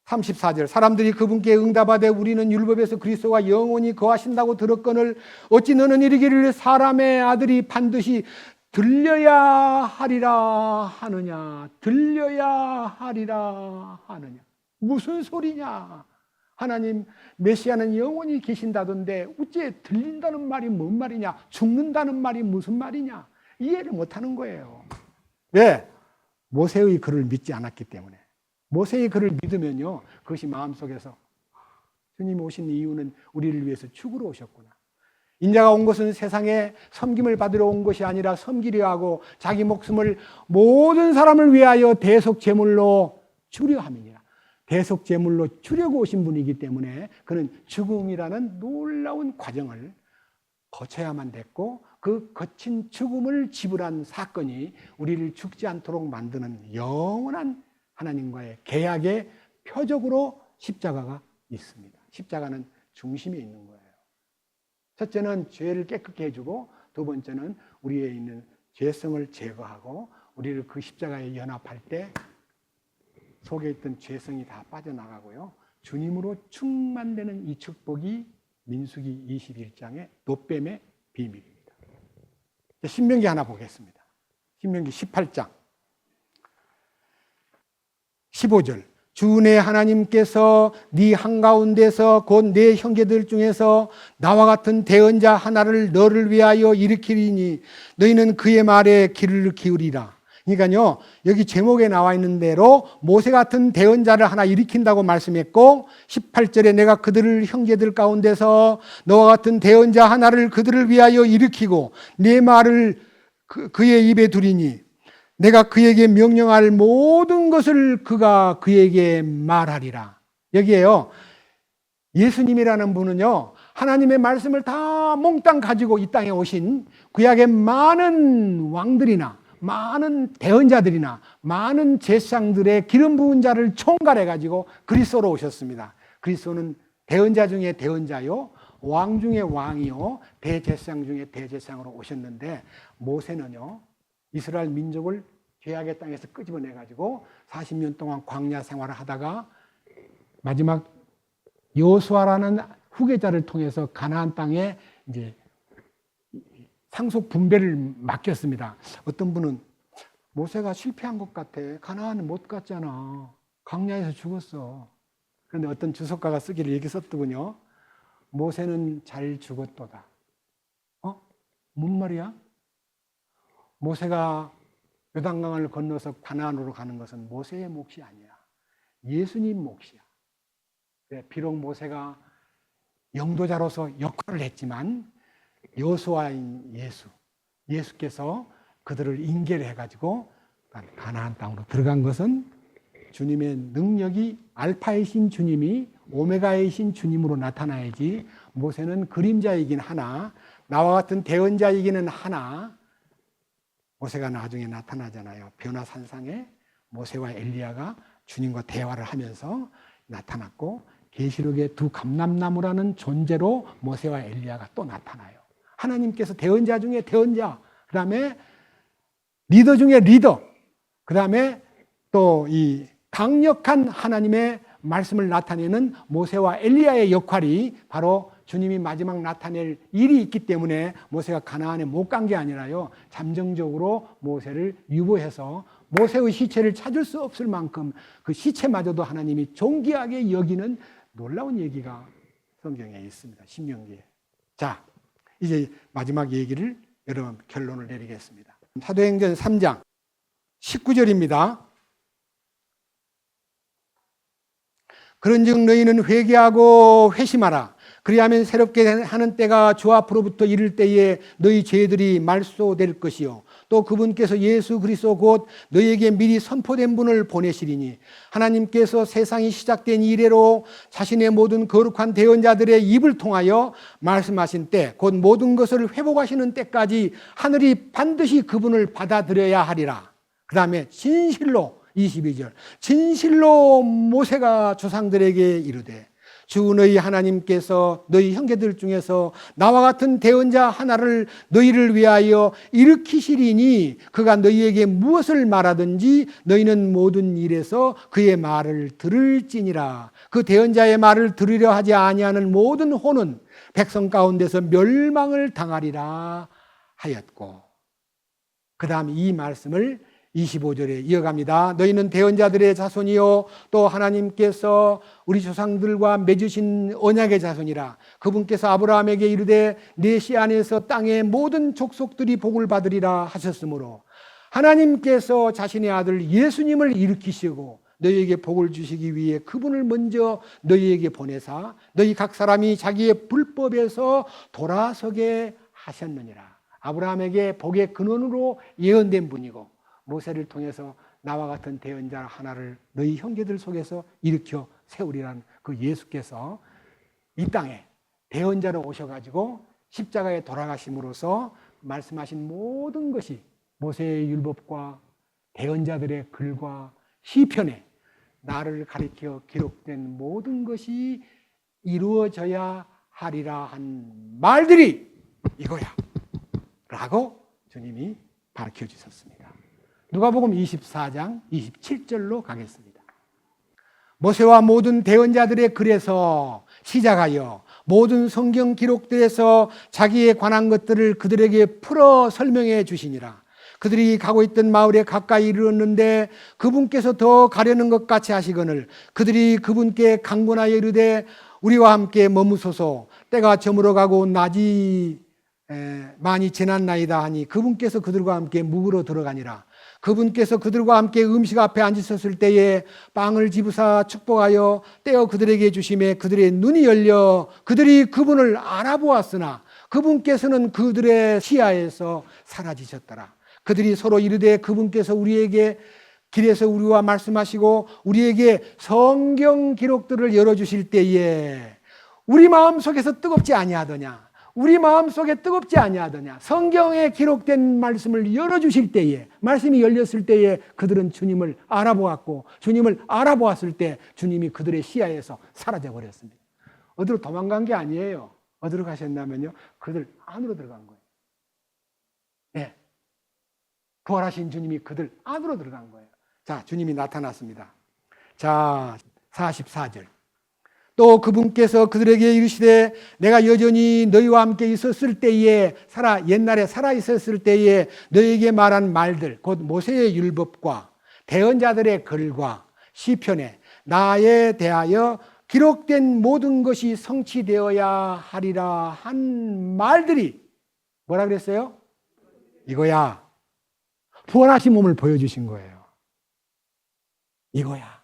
34절, 사람들이 그분께 응답하되 우리는 율법에서 그리스도가 영원히 거하신다고 들었거늘 어찌 너는 이르기를 사람의 아들이 반드시 들려야 하리라 하느냐. 들려야 하리라 하느냐. 무슨 소리냐. 하나님 메시아는 영원히 계신다던데 어째 들린다는 말이 뭔 말이냐, 죽는다는 말이 무슨 말이냐, 이해를 못하는 거예요. 왜? 모세의 글을 믿지 않았기 때문에. 모세의 글을 믿으면요, 그것이 마음속에서 주님이 오신 이유는 우리를 위해서 죽으러 오셨구나. 인자가 온 것은 세상에 섬김을 받으러 온 것이 아니라 섬기려 하고 자기 목숨을 모든 사람을 위하여 대속제물로 주려 함이니라. 대속제물로 주려고 오신 분이기 때문에 그는 죽음이라는 놀라운 과정을 거쳐야만 됐고, 그 거친 죽음을 지불한 사건이 우리를 죽지 않도록 만드는 영원한 하나님과의 계약의 표적으로 십자가가 있습니다. 십자가는 중심에 있는 거예요. 첫째는 죄를 깨끗게 해주고, 두 번째는 우리에 있는 죄성을 제거하고, 우리를 그 십자가에 연합할 때 속에 있던 죄성이 다 빠져나가고요, 주님으로 충만되는 이 축복이 민수기 21장의 노뱀의 비밀입니다. 신명기 하나 보겠습니다. 신명기 18장. 15절 주 내 하나님께서 네 한가운데서 곧 내 형제들 중에서 나와 같은 대언자 하나를 너를 위하여 일으키리니 너희는 그의 말에 귀를 기울이라. 그러니까요, 여기 제목에 나와 있는 대로 모세 같은 대언자를 하나 일으킨다고 말씀했고 18절에 내가 그들을 형제들 가운데서 너와 같은 대언자 하나를 그들을 위하여 일으키고 내 말을 그의 입에 두리니 내가 그에게 명령할 모든 것을 그가 그에게 말하리라. 여기에요, 예수님이라는 분은요, 하나님의 말씀을 다 몽땅 가지고 이 땅에 오신 구약의 많은 왕들이나 많은 대언자들이나 많은 제사장들의 기름 부은 자를 총괄해 가지고 그리스도로 오셨습니다. 그리스도는 대언자 중에 대언자요, 왕 중에 왕이요, 대제사장 중에 대제사장으로 오셨는데 모세는요, 이스라엘 민족을 죄악의 땅에서 끄집어내 가지고 40년 동안 광야 생활을 하다가 마지막 여호수아라는 후계자를 통해서 가나안 땅에 이제 상속 분배를 맡겼습니다. 어떤 분은 모세가 실패한 것 같아. 가나안은 못 갔잖아. 광야에서 죽었어. 그런데 어떤 주석가가 쓰기를 이렇게 썼더군요. 모세는 잘 죽었도다. 뭔 말이야? 모세가 요단강을 건너서 가나안으로 가는 것은 모세의 몫이 아니야. 예수님 몫이야. 비록 모세가 영도자로서 역할을 했지만 여호수아인 예수께서 그들을 인계를 해가지고 가나안 땅으로 들어간 것은 주님의 능력이 알파이신 주님이 오메가이신 주님으로 나타나야지, 모세는 그림자이긴 하나 나와 같은 대언자이기는 하나 모세가 나중에 나타나잖아요. 변화산상에 모세와 엘리야가 주님과 대화를 하면서 나타났고 계시록의 두 감람나무라는 존재로 모세와 엘리야가 또 나타나요. 하나님께서 대언자 중에 대언자, 그 다음에 리더 중에 리더, 그 다음에 또 이 강력한 하나님의 말씀을 나타내는 모세와 엘리야의 역할이 바로 주님이 마지막 나타낼 일이 있기 때문에 모세가 가나안에 못 간 게 아니라요, 잠정적으로 모세를 유보해서 모세의 시체를 찾을 수 없을 만큼 그 시체마저도 하나님이 존귀하게 여기는 놀라운 얘기가 성경에 있습니다. 신명기에. 자, 이제 마지막 얘기를 여러분 결론을 내리겠습니다. 사도행전 3장 19절입니다. 그런즉 너희는 회개하고 회심하라. 그리하면 새롭게 하는 때가 주 앞으로부터 이를 때에 너희 죄들이 말소될 것이요 또 그분께서 예수 그리스도 곧 너희에게 미리 선포된 분을 보내시리니 하나님께서 세상이 시작된 이래로 자신의 모든 거룩한 대언자들의 입을 통하여 말씀하신 때 곧 모든 것을 회복하시는 때까지 하늘이 반드시 그분을 받아들여야 하리라. 그 다음에 진실로 22절 진실로 모세가 조상들에게 이르되 주 너희 하나님께서 너희 형제들 중에서 나와 같은 대언자 하나를 너희를 위하여 일으키시리니 그가 너희에게 무엇을 말하든지 너희는 모든 일에서 그의 말을 들을지니라. 그 대언자의 말을 들으려 하지 아니하는 모든 혼은 백성 가운데서 멸망을 당하리라 하였고, 그 다음 이 말씀을 25절에 이어갑니다. 너희는 대언자들의 자손이요 또 하나님께서 우리 조상들과 맺으신 언약의 자손이라. 그분께서 아브라함에게 이르되 내 씨 안에서 땅의 모든 족속들이 복을 받으리라 하셨으므로 하나님께서 자신의 아들 예수님을 일으키시고 너희에게 복을 주시기 위해 그분을 먼저 너희에게 보내사 너희 각 사람이 자기의 불법에서 돌아서게 하셨느니라. 아브라함에게 복의 근원으로 예언된 분이고 모세를 통해서 나와 같은 대언자 하나를 너희 형제들 속에서 일으켜 세우리라는 그 예수께서 이 땅에 대언자로 오셔가지고 십자가에 돌아가심으로써 말씀하신 모든 것이 모세의 율법과 대언자들의 글과 시편에 나를 가리켜 기록된 모든 것이 이루어져야 하리라 한 말들이 이거야 라고 주님이 가르쳐 주셨습니다. 누가복음 24장 27절로 가겠습니다. 모세와 모든 대언자들의 글에서 시작하여 모든 성경 기록들에서 자기에 관한 것들을 그들에게 풀어 설명해 주시니라. 그들이 가고 있던 마을에 가까이 이르렀는데 그분께서 더 가려는 것 같이 하시거늘 그들이 그분께 강권하여 이르되 우리와 함께 머무소서 때가 저물어 가고 낮이 많이 지났나이다 하니 그분께서 그들과 함께 묵으러 들어가니라. 그분께서 그들과 함께 음식 앞에 앉으셨을 때에 빵을 집으사 축복하여 떼어 그들에게 주심에 그들의 눈이 열려 그들이 그분을 알아보았으나 그분께서는 그들의 시야에서 사라지셨더라. 그들이 서로 이르되 그분께서 우리에게 길에서 우리와 말씀하시고 우리에게 성경 기록들을 열어주실 때에 우리 마음속에서 뜨겁지 아니하더냐? 우리 마음속에 뜨겁지 아니하더냐? 성경에 기록된 말씀을 열어주실 때에 말씀이 열렸을 때에 그들은 주님을 알아보았고 주님을 알아보았을 때 주님이 그들의 시야에서 사라져버렸습니다. 어디로 도망간 게 아니에요. 어디로 가셨냐면요 그들 안으로 들어간 거예요. 네. 부활하신 주님이 그들 안으로 들어간 거예요. 자, 주님이 나타났습니다. 자, 44절. 또 그분께서 그들에게 이르시되 내가 여전히 너희와 함께 있었을 때에 옛날에 살아 있었을 때에 너희에게 말한 말들 곧 모세의 율법과 대언자들의 글과 시편에 나에 대하여 기록된 모든 것이 성취되어야 하리라 한 말들이 뭐라 그랬어요? 이거야. 부활하신 몸을 보여주신 거예요. 이거야.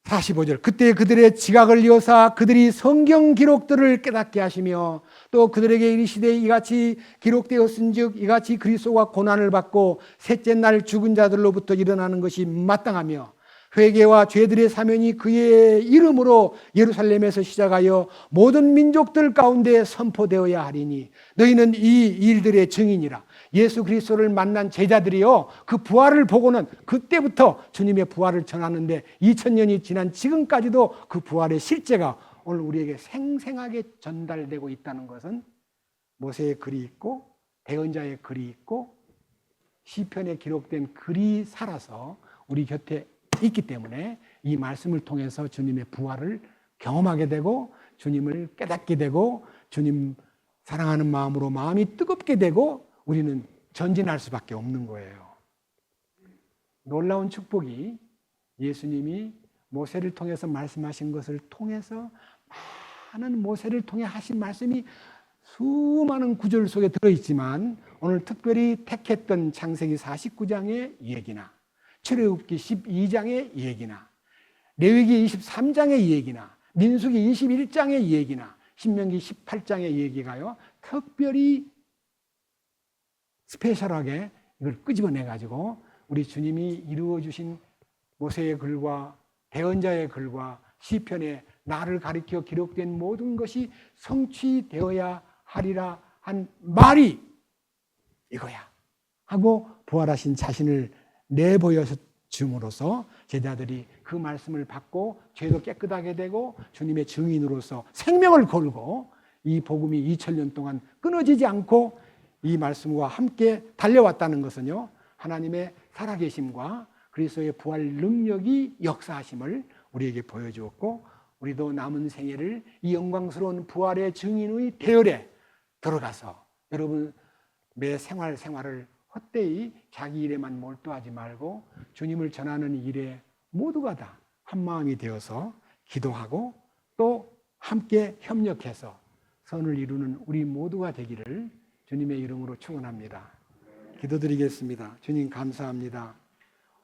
45절. 그때 그들의 지각을 이어사 그들이 성경 기록들을 깨닫게 하시며 또 그들에게 이르시되 이같이 기록되었은즉 이같이 그리스도가 고난을 받고 셋째 날 죽은 자들로부터 일어나는 것이 마땅하며 회개와 죄들의 사면이 그의 이름으로 예루살렘에서 시작하여 모든 민족들 가운데 선포되어야 하리니 너희는 이 일들의 증인이라. 예수 그리스도를 만난 제자들이요 그 부활을 보고는 그때부터 주님의 부활을 전하는데 2000년이 지난 지금까지도 그 부활의 실제가 오늘 우리에게 생생하게 전달되고 있다는 것은 모세의 글이 있고 대언자의 글이 있고 시편에 기록된 글이 살아서 우리 곁에 있기 때문에 이 말씀을 통해서 주님의 부활을 경험하게 되고 주님을 깨닫게 되고 주님 사랑하는 마음으로 마음이 뜨겁게 되고 우리는 전진할 수밖에 없는 거예요. 놀라운 축복이 예수님이 모세를 통해서 말씀하신 것을 통해서 많은 모세를 통해 하신 말씀이 수많은 구절 속에 들어있지만 오늘 특별히 택했던 창세기 49장의 얘기나 출애굽기 12장의 얘기나 레위기 23장의 얘기나 민수기 21장의 얘기나 신명기 18장의 얘기가요 특별히 스페셜하게 이걸 끄집어내가지고 우리 주님이 이루어주신 모세의 글과 대언자의 글과 시편에 나를 가리켜 기록된 모든 것이 성취되어야 하리라 한 말이 이거야 하고 부활하신 자신을 내보여 줌으로써 제자들이 그 말씀을 받고 죄도 깨끗하게 되고 주님의 증인으로서 생명을 걸고 이 복음이 2000년 동안 끊어지지 않고 이 말씀과 함께 달려왔다는 것은요 하나님의 살아계심과 그리스도의 부활 능력이 역사하심을 우리에게 보여주었고 우리도 남은 생애를 이 영광스러운 부활의 증인의 대열에 들어가서 여러분 매 생활을 헛되이 자기 일에만 몰두하지 말고 주님을 전하는 일에 모두가 다 한마음이 되어서 기도하고 또 함께 협력해서 선을 이루는 우리 모두가 되기를 주님의 이름으로 축원합니다. 기도드리겠습니다. 주님 감사합니다.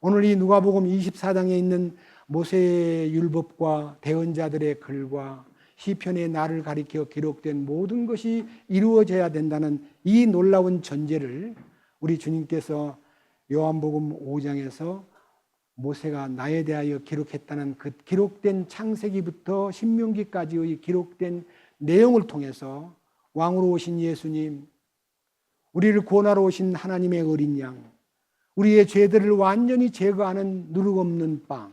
오늘 이 누가복음 24장에 있는 모세의 율법과 대언자들의 글과 시편의 나를 가리켜 기록된 모든 것이 이루어져야 된다는 이 놀라운 전제를 우리 주님께서 요한복음 5장에서 모세가 나에 대하여 기록했다는 그 기록된 창세기부터 신명기까지의 기록된 내용을 통해서 왕으로 오신 예수님, 우리를 구원하러 오신 하나님의 어린 양, 우리의 죄들을 완전히 제거하는 누룩없는 빵,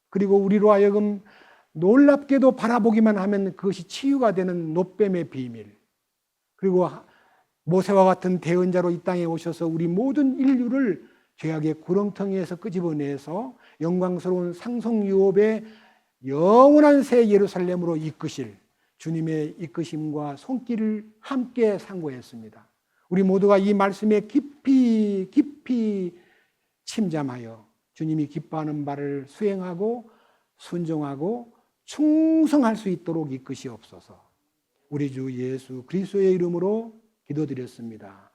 그리고 우리로 하여금 놀랍게도 바라보기만 하면 그것이 치유가 되는 노뱀의 비밀, 그리고 모세와 같은 대언자로 이 땅에 오셔서 우리 모든 인류를 죄악의 구렁텅이에서 끄집어내서 영광스러운 상속유업의 영원한 새 예루살렘으로 이끄실 주님의 이끄심과 손길을 함께 상고했습니다. 우리 모두가 이 말씀에 깊이 깊이 침잠하여 주님이 기뻐하는 바를 수행하고 순종하고 충성할 수 있도록 이끄시옵소서. 우리 주 예수 그리스도의 이름으로 기도드렸습니다.